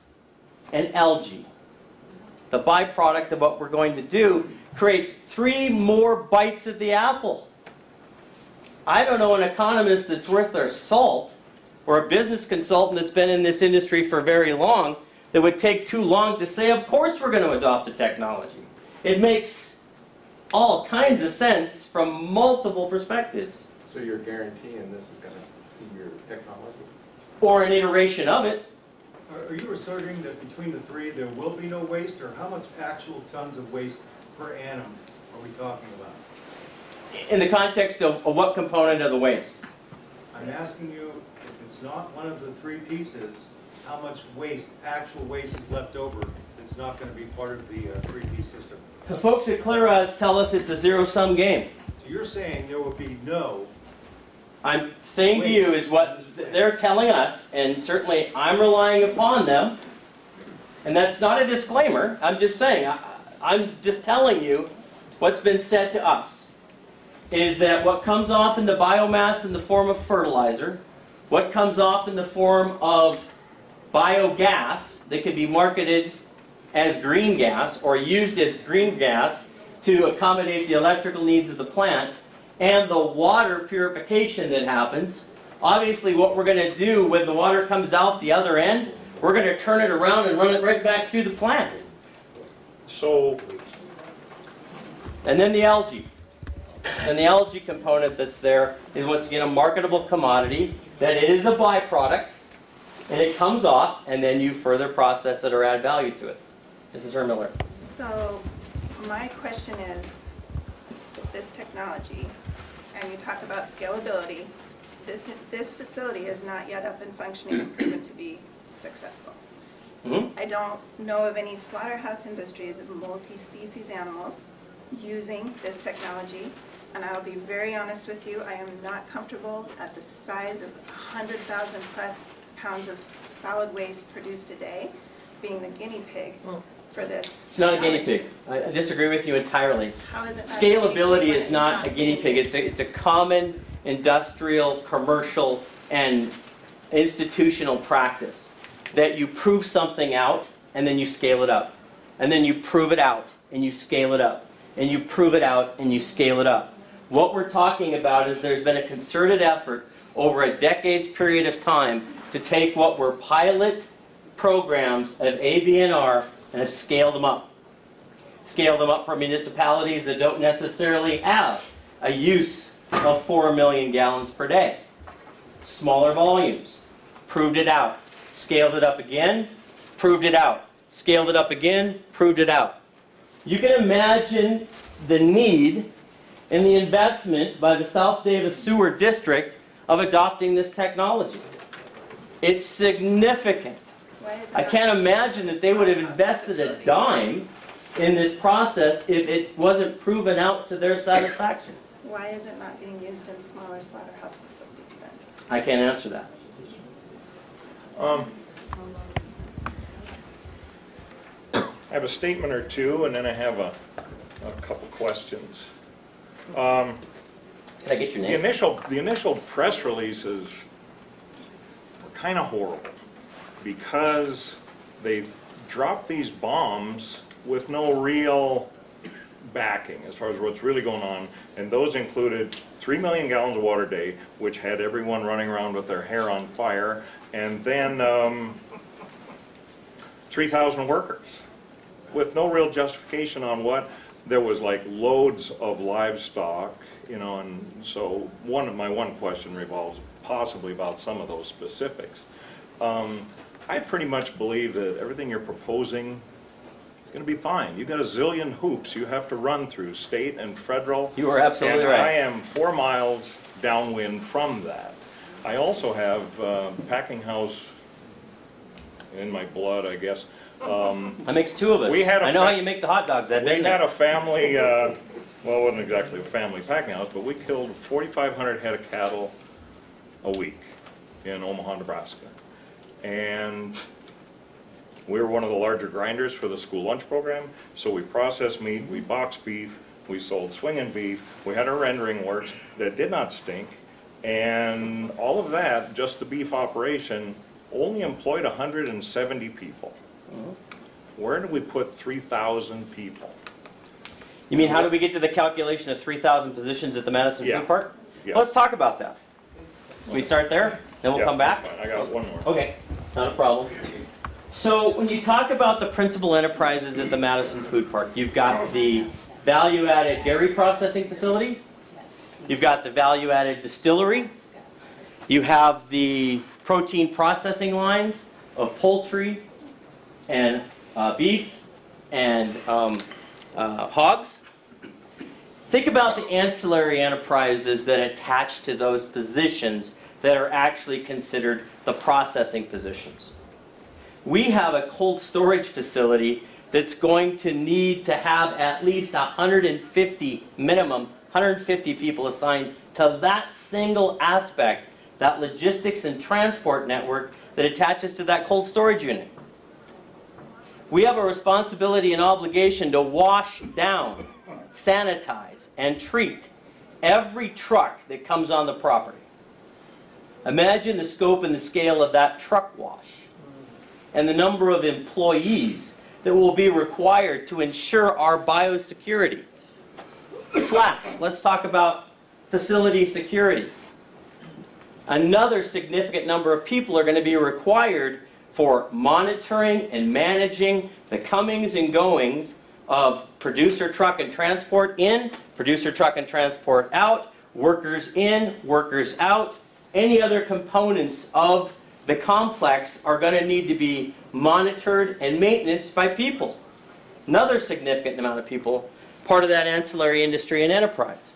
and algae. The byproduct of what we're going to do creates 3 more bites at the apple. I don't know an economist that's worth their salt, or a business consultant that's been in this industry for very long, that would take too long to say, of course we're going to adopt the technology. It makes all kinds of sense from multiple perspectives. So you're guaranteeing this is going to be your technology? Or an iteration of it. Are you asserting that between the 3 there will be no waste, or how much actual tons of waste per annum are we talking about? In the context of what component of the waste? I'm asking you, if it's not one of the 3 pieces, how much waste, actual waste is left over that's not going to be part of the 3-piece system? The folks at Clearaz tell us it's a zero-sum game. So you're saying there will be no... I'm saying to you is what they're telling us, and certainly I'm relying upon them. And that's not a disclaimer. I'm just saying, I'm just telling you what's been said to us. Is that what comes off in the biomass in the form of fertilizer, what comes off in the form of biogas that can be marketed as green gas or used as green gas to accommodate the electrical needs of the plant, and the water purification that happens. Obviously what we're going to do when the water comes out the other end, we're going to turn it around and run it right back through the plant. So, and then the algae. And the algae component that's there is once again a marketable commodity, that it is a byproduct, and it comes off, and then you further process it or add value to it. Mrs. Hermiller. So my question is, this technology, and you talk about scalability, this facility is not yet up and functioning and proven to be successful. I don't know of any slaughterhouse industries of multi-species animals using this technology. And I'll be very honest with you, I am not comfortable at the size of 100,000 plus pounds of solid waste produced a day being the guinea pig for this. It's not a guinea pig. I disagree with you entirely. How is it not Scalability is not a guinea pig. It's a common industrial, commercial, and institutional practice that you prove something out and then you scale it up. And then you prove it out and you scale it up. And you prove it out and you scale it up. What we're talking about is there's been a concerted effort over a decade's period of time to take what were pilot programs of ABNR and have scaled them up. Scaled them up for municipalities that don't necessarily have a use of 4 million gallons per day. Smaller volumes. Proved it out. Scaled it up again. Proved it out. Scaled it up again. Proved it out. You can imagine the need and the investment by the South Davis Sewer District of adopting this technology. It's significant. I can't imagine that they would have invested a dime in this process if it wasn't proven out to their satisfaction. Why is it not being used in smaller slaughterhouse facilities then? I can't answer that. I have a statement or two, and then I have a couple questions. Can I get your name? The initial press releases were kind of horrible because they dropped these bombs with no real backing as far as what's really going on, and those included 3 million gallons of water a day, which had everyone running around with their hair on fire, and then 3,000 workers with no real justification on what. There was like loads of livestock, you know, and so my one question revolves possibly about some of those specifics. I pretty much believe that everything you're proposing is going to be fine. You've got a zillion hoops you have to run through, state and federal. You are absolutely right. I am 4 miles downwind from that. I also have packing house in my blood, I guess. That makes two of us. I know how you make the hot dogs. We had a family, well, it wasn't exactly a family packing house, but we killed 4,500 head of cattle a week in Omaha, Nebraska. And we were one of the larger grinders for the school lunch program, so we processed meat, we boxed beef, we sold swinging beef, we had a rendering works that did not stink, and all of that, just the beef operation, only employed 170 people. Where did we put 3,000 people? You mean how do we get to the calculation of 3,000 positions at the Madison Food Park? Yeah. Let's talk about that. We start there, then we'll come back? I got one more. Okay, not a problem. So when you talk about the principal enterprises at the Madison Food Park, you've got the value-added dairy processing facility, you've got the value-added distillery, you have the protein processing lines of poultry and beef and hogs. Think about the ancillary enterprises that attach to those positions that are actually considered the processing positions. We have a cold storage facility that's going to need to have at least 150, minimum 150 people assigned to that single aspect, that logistics and transport network that attaches to that cold storage unit. We have a responsibility and obligation to wash down, sanitize, and treat every truck that comes on the property. Imagine the scope and the scale of that truck wash and the number of employees that will be required to ensure our biosecurity. Let's talk about facility security. Another significant number of people are going to be required for monitoring and managing the comings and goings of producer truck and transport in, producer truck and transport out, workers in, workers out. Any other components of the complex are going to need to be monitored and maintained by people. Another significant amount of people, part of that ancillary industry and enterprise.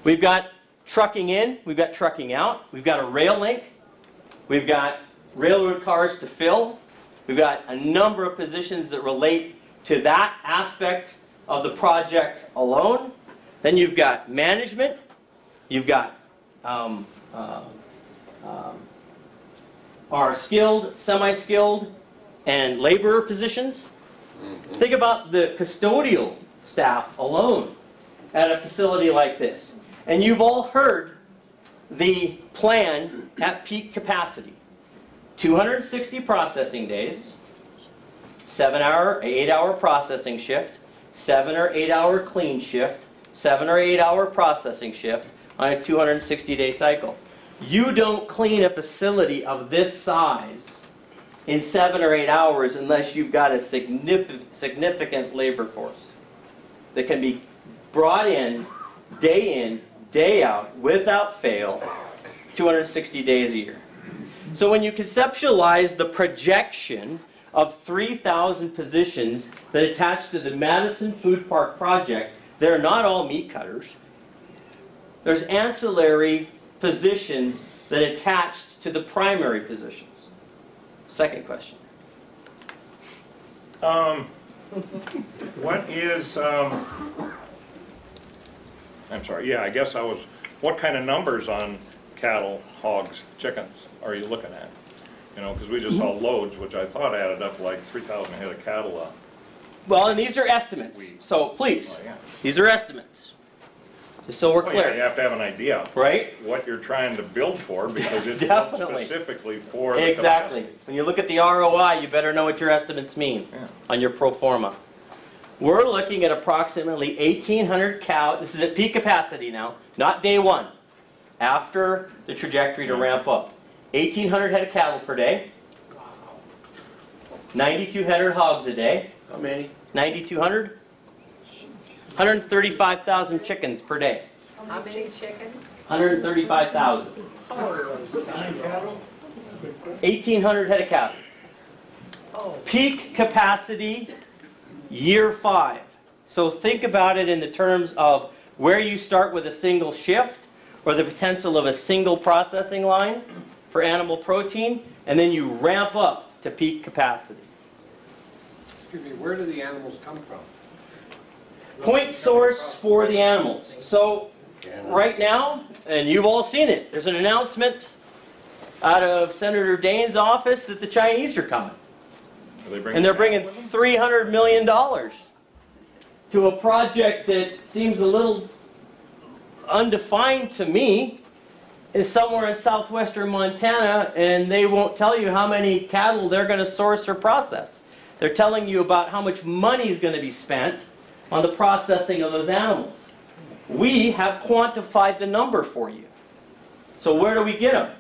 We've got trucking in, we've got trucking out, we've got a rail link, we've got railroad cars to fill, we've got a number of positions that relate to that aspect of the project alone. Then you've got management, you've got our skilled, semi-skilled, and laborer positions. Think about the custodial staff alone at a facility like this. And you've all heard the plan at peak capacity. 260 processing days, 8-hour processing shift, 7 or 8 hour clean shift, 7 or 8 hour processing shift on a 260-day cycle. You don't clean a facility of this size in 7 or 8 hours unless you've got a significant labor force that can be brought in, day out, without fail, 260 days a year. So when you conceptualize the projection of 3,000 positions that attach to the Madison Food Park project, they're not all meat cutters. There's ancillary positions that attached to the primary positions. Second question. What is, I'm sorry, yeah, I guess what kind of numbers on cattle, hogs, chickens are you looking at? You know, because we just saw loads, which I thought added up like 3,000 head of cattle. Well, and these are estimates, so please, Oh, yeah. these are estimates, just so we're Oh, yeah, you clear, have to have an idea right? what you're trying to build for, because it's built Definitely. specifically for the Exactly. capacity. When you look at the ROI, you better know what your estimates mean Yeah. on your pro forma. We're looking at approximately 1,800 cow, this is at peak capacity now, not day one, after the trajectory to ramp up. 1,800 head of cattle per day, 9,200 hogs a day. How many? 9,200? 135,000 chickens per day. How many chickens? 135,000. 1,800 head of cattle. Peak capacity, year 5. So think about it in the terms of where you start with a single shift or the potential of a single processing line for animal protein, and then you ramp up to peak capacity. Excuse me, where do the animals come from? Point source for the animals. So right now, and you've all seen it, there's an announcement out of Senator Dane's office that the Chinese are coming. And they're bringing $300 million to a project that seems a little undefined to me. Is somewhere in southwestern Montana, and they won't tell you how many cattle they're going to source or process. They're telling you about how much money is going to be spent on the processing of those animals. We have quantified the number for you. So where do we get them?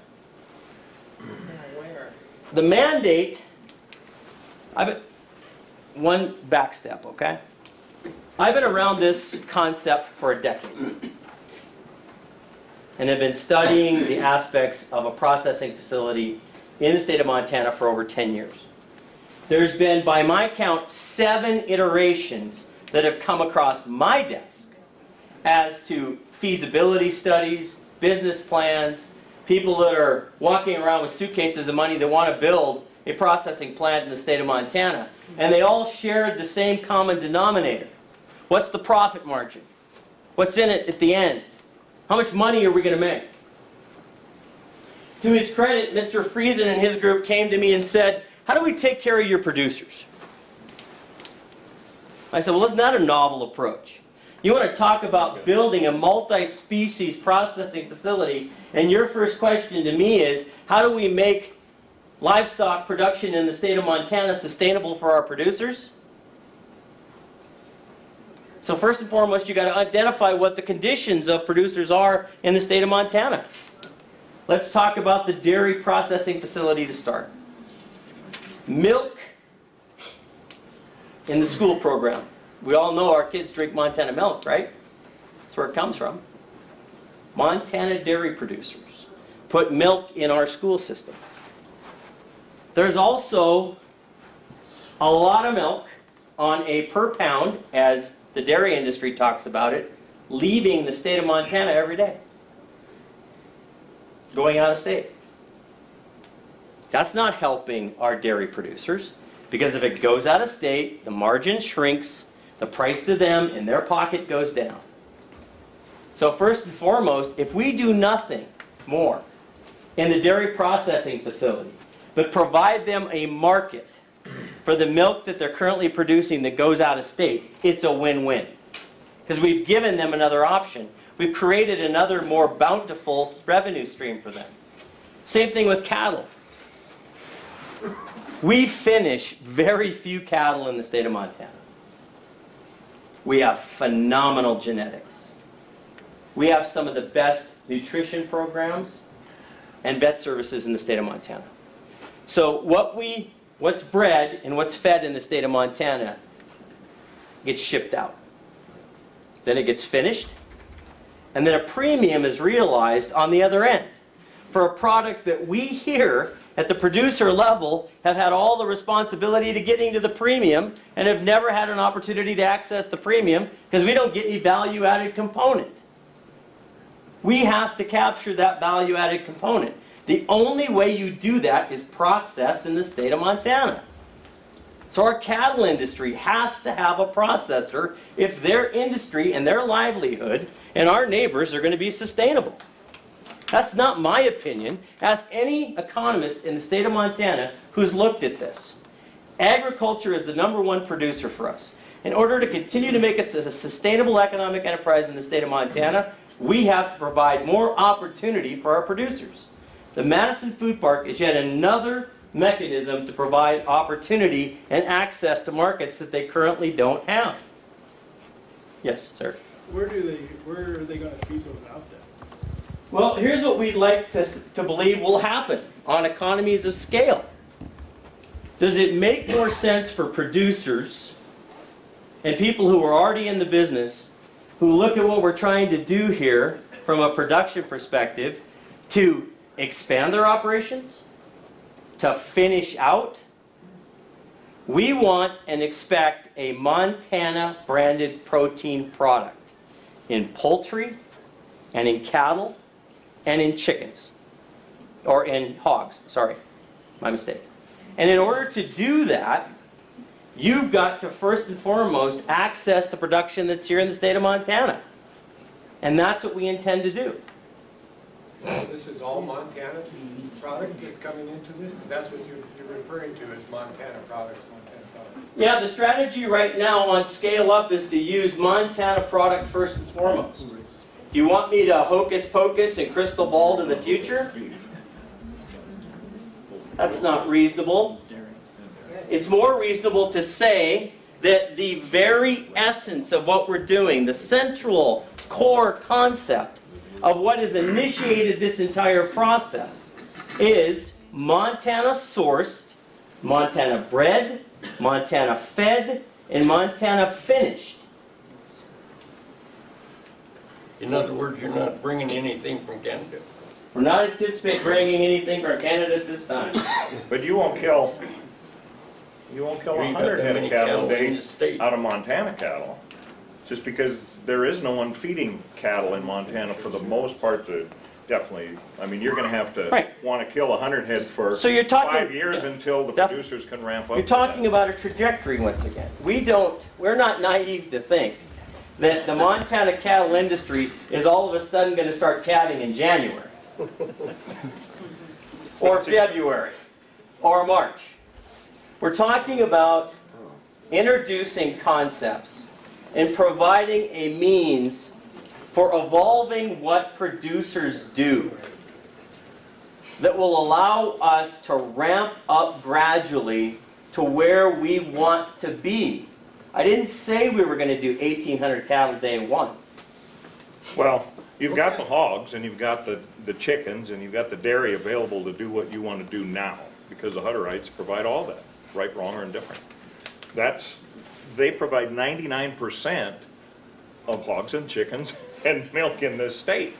The mandate, one back step, okay? I've been around this concept for a decade and have been studying the aspects of a processing facility in the state of Montana for over 10 years. There's been, by my count, 7 iterations that have come across my desk as to feasibility studies, business plans, people that are walking around with suitcases of money that want to build a processing plant in the state of Montana. And they all shared the same common denominator. What's the profit margin? What's in it at the end? How much money are we going to make? To his credit, Mr. Friesen and his group came to me and said, how do we take care of your producers? I said, well, isn't that a novel approach? You want to talk about building a multi-species processing facility, and your first question to me is, how do we make livestock production in the state of Montana sustainable for our producers? So first and foremost, you've got to identify what the conditions of producers are in the state of Montana. Let's talk about the dairy processing facility to start. Milk in the school program. We all know our kids drink Montana milk, right? That's where it comes from. Montana dairy producers put milk in our school system. There's also a lot of milk on a per pound, as the dairy industry talks about it, leaving the state of Montana every day, going out of state. That's not helping our dairy producers, because if it goes out of state, the margin shrinks, the price to them in their pocket goes down. So first and foremost, if we do nothing more in the dairy processing facility, but provide them a market for the milk that they're currently producing that goes out of state, it's a win-win. Because we've given them another option. We've created another more bountiful revenue stream for them. Same thing with cattle. We finish very few cattle in the state of Montana. We have phenomenal genetics. We have some of the best nutrition programs and vet services in the state of Montana. So what's bred and what's fed in the state of Montana gets shipped out. Then it gets finished, and then a premium is realized on the other end for a product that we here at the producer level have had all the responsibility to getting to the premium and have never had an opportunity to access the premium because we don't get any value-added component. We have to capture that value-added component. The only way you do that is process in the state of Montana. So our cattle industry has to have a processor if their industry and their livelihood and our neighbors are going to be sustainable. That's not my opinion. Ask any economist in the state of Montana who's looked at this. Agriculture is the #1 producer for us. In order to continue to make it a sustainable economic enterprise in the state of Montana, we have to provide more opportunity for our producers. The Madison Food Park is yet another mechanism to provide opportunity and access to markets that they currently don't have. Yes, sir. Where are they going to feed those out then? Well, here's what we'd like to believe will happen on economies of scale. Does it make more sense for producers and people who are already in the business, who look at what we're trying to do here from a production perspective, to expand their operations, to finish out? We want and expect a Montana branded protein product in poultry and in cattle and in chickens, or in hogs, sorry, my mistake. And in order to do that, you've got to first and foremost access the production that's here in the state of Montana. And that's what we intend to do. So this is all Montana product that's coming into this? That's what you're referring to as Montana products, Montana products. Yeah, the strategy right now on scale up is to use Montana product first and foremost. Do you want me to hocus pocus and crystal ball to the future? That's not reasonable. It's more reasonable to say that the very essence of what we're doing, the central core concept of what has initiated this entire process, is Montana sourced, Montana bred, Montana fed, and Montana finished. In other words, you're not bringing anything from Canada. We're not anticipating bringing anything from Canada at this time. But you won't kill 100 head of cattle a day out of Montana cattle, just because there is no one feeding cattle in Montana for the most part. Definitely, I mean, you're going to have to want to kill 100 head for So you're talking, 5 years until the producers can ramp up. You're talking about a trajectory once again. We're not naive to think that the Montana cattle industry is all of a sudden going to start calving in January or February or March. We're talking about introducing concepts and providing a means for evolving what producers do that will allow us to ramp up gradually to where we want to be. I didn't say we were going to do 1,800 cattle day one. Well, you've got the hogs and you've got the chickens and you've got the dairy available to do what you want to do now, because the Hutterites provide all that, right, wrong, or indifferent. They provide 99% of hogs and chickens and milk in this state.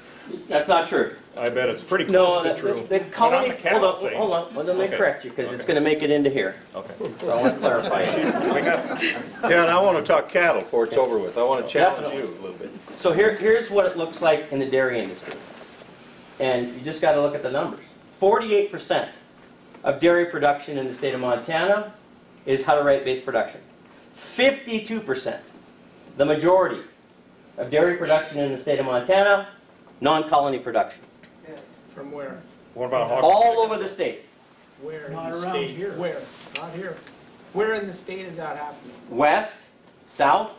That's not true. I bet it's pretty close to true. The colony, hold on, let me correct you, because it's going to make it into here. Okay. So I want to clarify it. Yeah, and I want to talk cattle before it's over with. I want to challenge you a little bit. So here's what it looks like in the dairy industry. And you just got to look at the numbers. 48% of dairy production in the state of Montana is Hutterite-based production. 52%, the majority of dairy production in the state of Montana, non-colony production. From where? What about hogs? All over the state. Where in Not the around state? here. Where? Not here. Where in the state is that happening? West, south.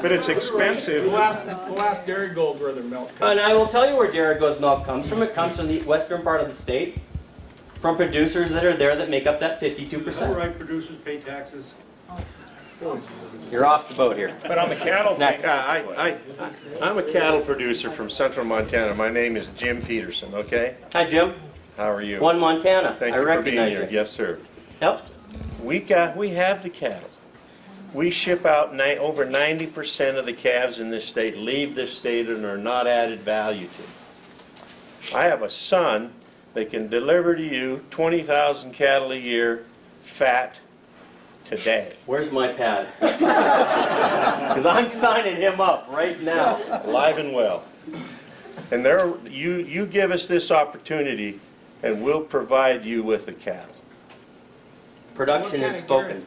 But it's expensive. We'll ask Dairy Gold where their milk comes. And I will tell you where Dairy Gold's milk comes from. It comes from the western part of the state, from producers that are there that make up that 52%. Hutterite producers pay taxes. You're off the boat here. But on the cattle thing, I'm a cattle producer from central Montana. My name is Jim Peterson, okay? Hi, Jim. How are you? One Montana. Thank I you for being recognize here. you. Yes, sir. Yep. We have the cattle. We ship out over 90% of the calves in this state, leave this state, and are not added value to. I have a son that can deliver to you 20,000 cattle a year, fat, today. Where's my pad? Because I'm signing him up right now. Alive and well. And you give us this opportunity, and we'll provide you with the cattle. Production is spoken.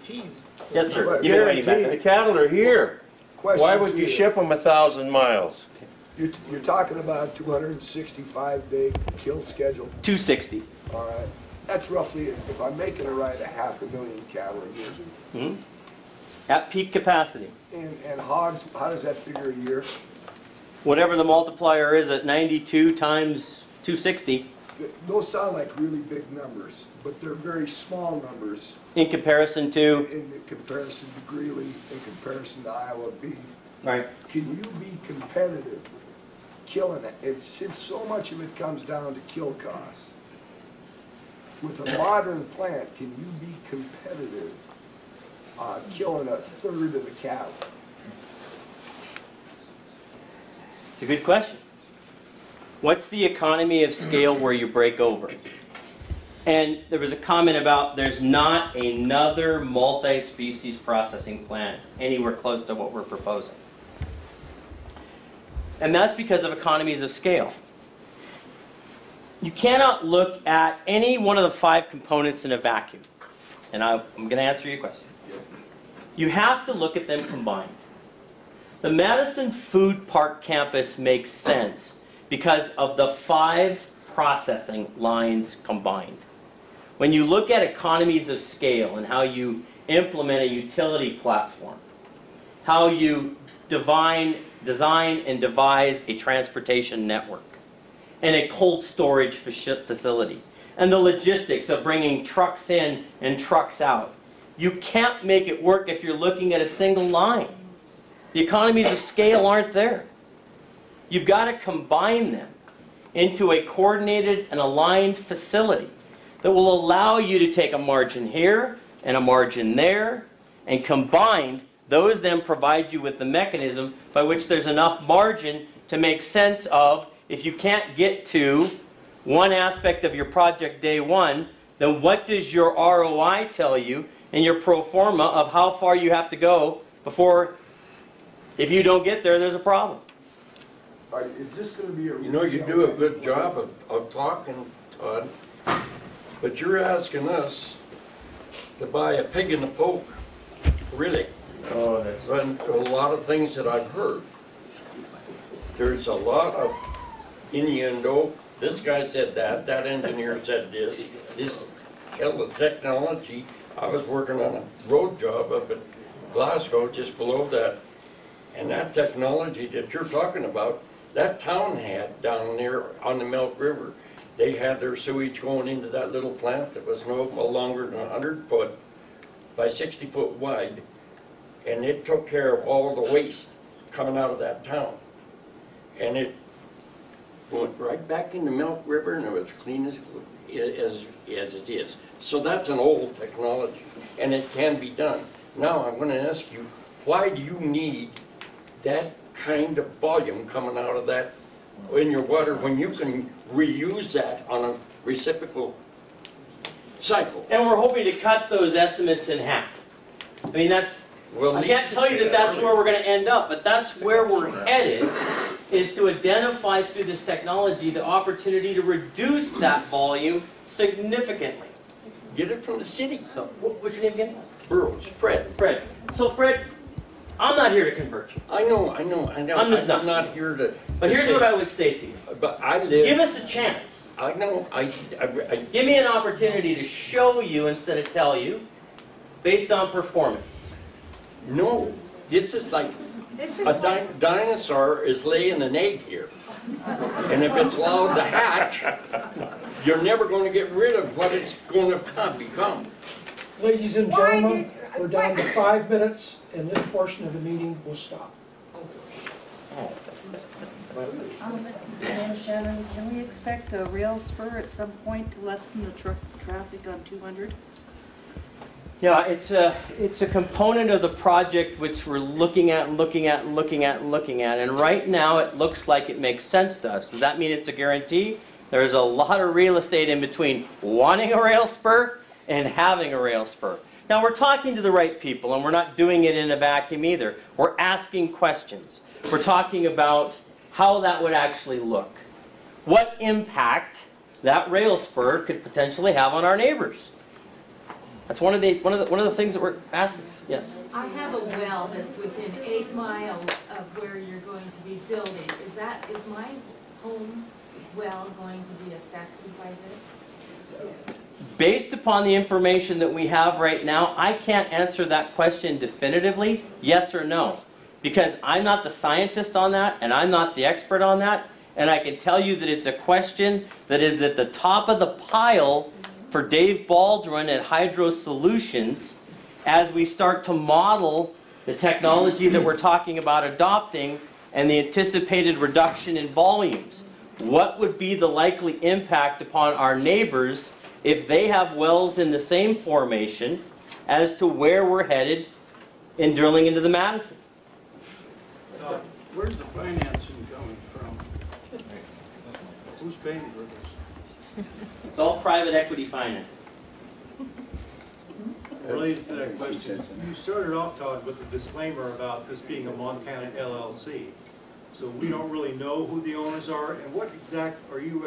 Yes, sir. Guarantee the cattle are here. Why would you ship them 1,000 miles? You're talking about 265-day kill schedule? 260. All right. That's roughly, if I'm making it right, 500,000 cattle a year. Mm-hmm. At peak capacity. And hogs, how does that figure a year? Whatever the multiplier is at 92 times 260. Those sound like really big numbers, but they're very small numbers. In comparison to? In comparison to Greeley, in comparison to Iowa beef. Right. Can you be competitive killing it? Since so much of it comes down to kill costs. With a modern plant, can you be competitive killing a third of the cattle? It's a good question. What's the economy of scale where you break over? And there was a comment about there's not another multi-species processing plant anywhere close to what we're proposing. And that's because of economies of scale. You cannot look at any one of the 5 components in a vacuum. And I'm going to answer your question. You have to look at them combined. The Madison Food Park campus makes sense because of the 5 processing lines combined. When you look at economies of scale and how you implement a utility platform, how you design and devise a transportation network, and a cold storage facility, and the logistics of bringing trucks in and trucks out, you can't make it work if you're looking at a single line. The economies of scale aren't there. You've got to combine them into a coordinated and aligned facility that will allow you to take a margin here and a margin there, and combined, those then provide you with the mechanism by which there's enough margin to make sense of, if you can't get to one aspect of your project day one, then what does your ROI tell you in your pro forma of how far you have to go before, if you don't get there, there's a problem. Is this going to be a... You know, you do a good job of talking, Todd, but you're asking us to buy a pig in the poke, really. Oh, that's... And a lot of things that I've heard. There's a lot of innuendo. This guy said that engineer said this hell of technology. I was working on a road job up at Glasgow, just below that, and that technology that you're talking about, that town had down there on the Milk River. They had their sewage going into that little plant that was no longer than 100 foot by 60 foot wide, and it took care of all the waste coming out of that town. And it went right back in the Milk River, and it was clean as it is. So that's an old technology, and it can be done. Now I'm going to ask you, why do you need that kind of volume coming out of that in your water when you can reuse that on a reciprocal cycle? And we're hoping to cut those estimates in half. I mean, that's, well, I can't tell you that that's where we're going to end up, but that's where we're headed, is to identify through this technology the opportunity to reduce that volume significantly. Get it from the city. So, what's your name again? Burroughs. Fred. Fred. So, Fred, I'm not here to convert you. I know. I'm just I'm not here to... But here's what I would say to you. But I live... Give us a chance. I know. I Give me an opportunity to show you instead of tell you, based on performance. No. This is like... A dinosaur is laying an egg here. And if it's allowed to hatch, you're never going to get rid of what it's going to become. Ladies and gentlemen, we're down to 5 minutes, and this portion of the meeting will stop. Shannon, can we expect a rail spur at some point to lessen the traffic on 200? Yeah, it's a component of the project which we're looking at, and right now it looks like it makes sense to us. Does that mean it's a guarantee? There's a lot of real estate in between wanting a rail spur and having a rail spur. Now we're talking to the right people, and we're not doing it in a vacuum either. We're asking questions. We're talking about how that would actually look. What impact that rail spur could potentially have on our neighbors. That's one of the things that we're asking. Yes. I have a well that's within 8 miles of where you're going to be building. Is that Is my home well going to be affected by this? Based upon the information that we have right now, I can't answer that question definitively, yes or no. Because I'm not the scientist on that, and I'm not the expert on that, and I can tell you that it's a question that is at the top of the pile for Dave Baldwin at Hydro Solutions as we start to model the technology that we're talking about adopting and the anticipated reduction in volumes. What would be the likely impact upon our neighbors if they have wells in the same formation as to where we're headed in drilling into the Madison? Where's the financing coming from? Who's paying for this? It's all private equity financing. Related to that question, you started off, Todd, with a disclaimer about this being a Montana LLC. So we don't really know who the owners are, and what exact, are you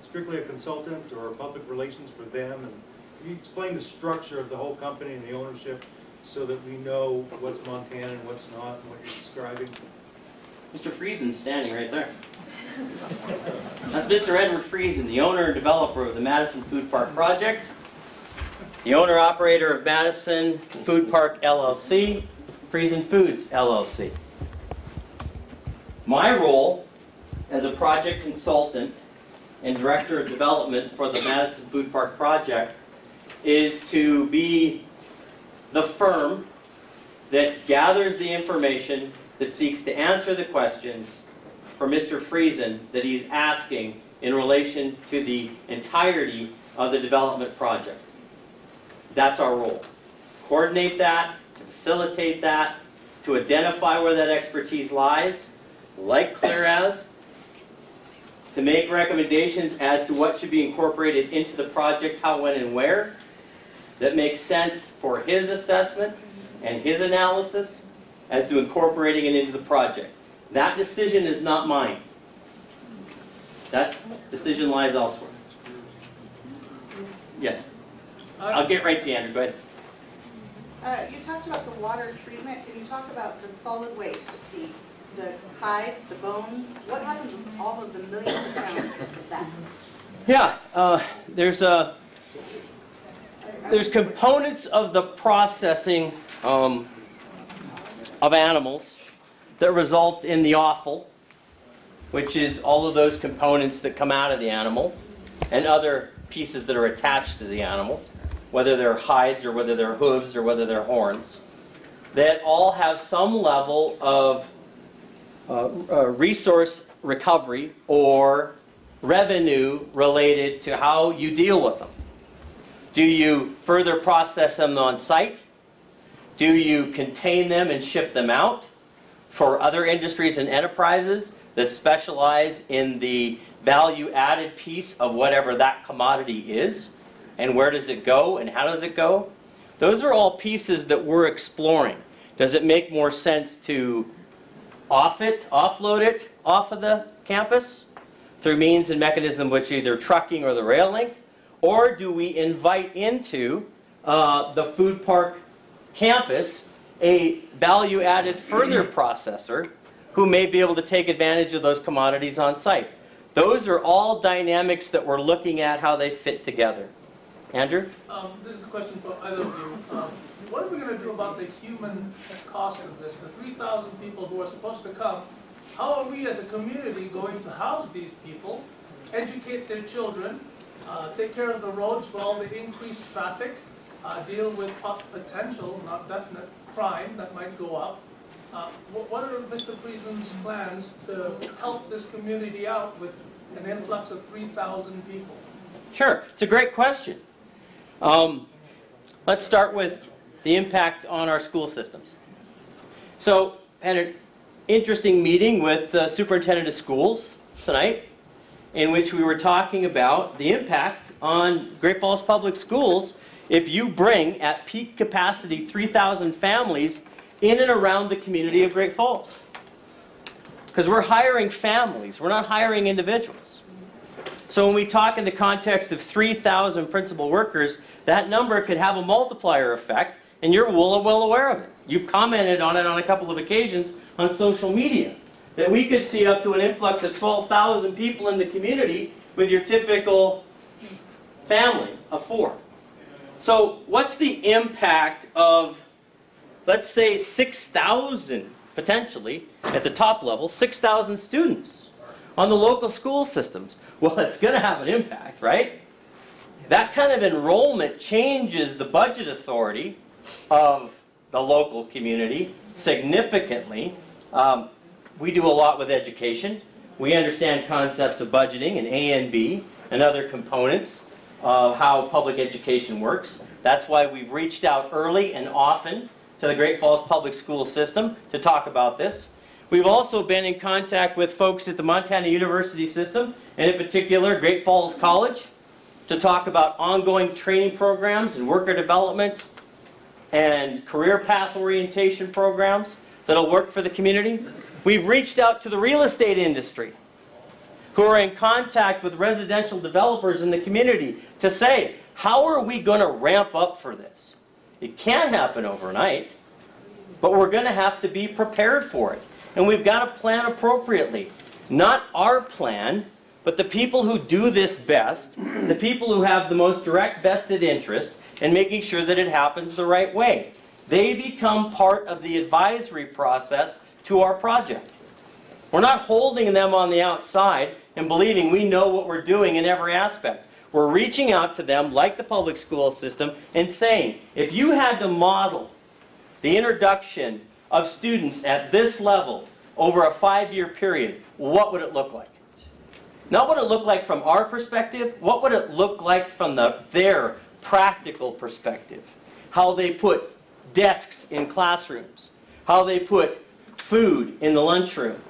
strictly a consultant or a public relations for them? And can you explain the structure of the whole company and the ownership so that we know what's Montana and what's not and what you're describing? Mr. Friesen's standing right there. That's Mr. Edward Friesen, the owner and developer of the Madison Food Park project, the owner-operator of Madison Food Park LLC, Friesen Foods LLC. My role as a project consultant and director of development for the Madison Food Park project is to be the firm that gathers the information, that seeks to answer the questions for Mr. Friesen that he's asking in relation to the entirety of the development project. That's our role. Coordinate that, to facilitate that, to identify where that expertise lies, like Claire has, to make recommendations as to what should be incorporated into the project, how, when, and where, that makes sense for his assessment and his analysis as to incorporating it into the project. That decision is not mine. That decision lies elsewhere. Yes. I'll get right to you, Andrew. Go ahead. You talked about the water treatment. Can you talk about the solid waste, the hides, the bones? What happens with all of the millions of pounds of that? Yeah, there's components of the processing of animals that result in the offal, which is all of those components that come out of the animal and other pieces that are attached to the animal, whether they're hides or whether they're hooves or whether they're horns, that all have some level of resource recovery or revenue related to how you deal with them. Do you further process them on site? Do you contain them and ship them out for other industries and enterprises that specialize in the value-added piece of whatever that commodity is? And where does it go and how does it go? Those are all pieces that we're exploring. Does it make more sense to offload it off of the campus through means and mechanism which either trucking or the rail link? Or do we invite into the food park campus a value-added further processor who may be able to take advantage of those commodities on site? Those are all dynamics that we're looking at how they fit together. Andrew? This is a question for either of you. What are we going to do about the human cost of this? The 3,000 people who are supposed to come, how are we as a community going to house these people, educate their children, take care of the roads for all the increased traffic, deal with potential, not definite, crime that might go up? What are Mr. Friesen's plans to help this community out with an influx of 3,000 people? Sure, it's a great question. Let's start with the impact on our school systems. So, I had an interesting meeting with the superintendent of schools tonight, in which we were talking about the impact on Great Falls Public Schools if you bring, at peak capacity, 3,000 families in and around the community of Great Falls. Because we're hiring families, we're not hiring individuals. So when we talk in the context of 3,000 principal workers, that number could have a multiplier effect, and you're well aware of it. You've commented on it on a couple of occasions on social media, that we could see up to an influx of 12,000 people in the community with your typical family of 4. So what's the impact of, let's say, 6,000, potentially, at the top level, 6,000 students on the local school systems? Well, it's going to have an impact, right? That kind of enrollment changes the budget authority of the local community significantly. We do a lot with education. We understand concepts of budgeting and A and B and other components of how public education works. That's why we've reached out early and often to the Great Falls Public School System to talk about this. We've also been in contact with folks at the Montana University System, and in particular Great Falls College, to talk about ongoing training programs and worker development and career path orientation programs that'll work for the community. We've reached out to the real estate industry, who are in contact with residential developers in the community to say, how are we going to ramp up for this? It can't happen overnight, but we're going to have to be prepared for it. And we've got to plan appropriately. Not our plan, but the people who do this best, the people who have the most direct vested interest in making sure that it happens the right way. They become part of the advisory process to our project. We're not holding them on the outside and believing we know what we're doing in every aspect. We're reaching out to them, like the public school system, and saying, if you had to model the introduction of students at this level over a 5-year period, what would it look like? Not what it looked like from our perspective, what would it look like from their practical perspective? How they put desks in classrooms, how they put food in the lunchroom,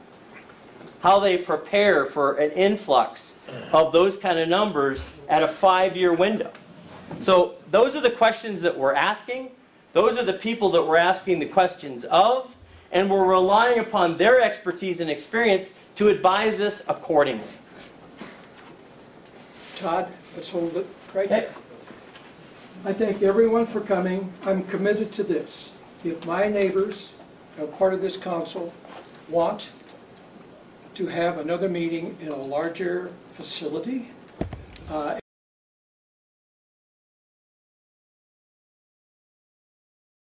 how they prepare for an influx of those kind of numbers at a 5-year window. So those are the questions that we're asking. Those are the people that we're asking the questions of, and we're relying upon their expertise and experience to advise us accordingly. Todd, let's hold it right there. I thank everyone for coming. I'm committed to this. If my neighbors, part of this council, want to have another meeting in a larger facility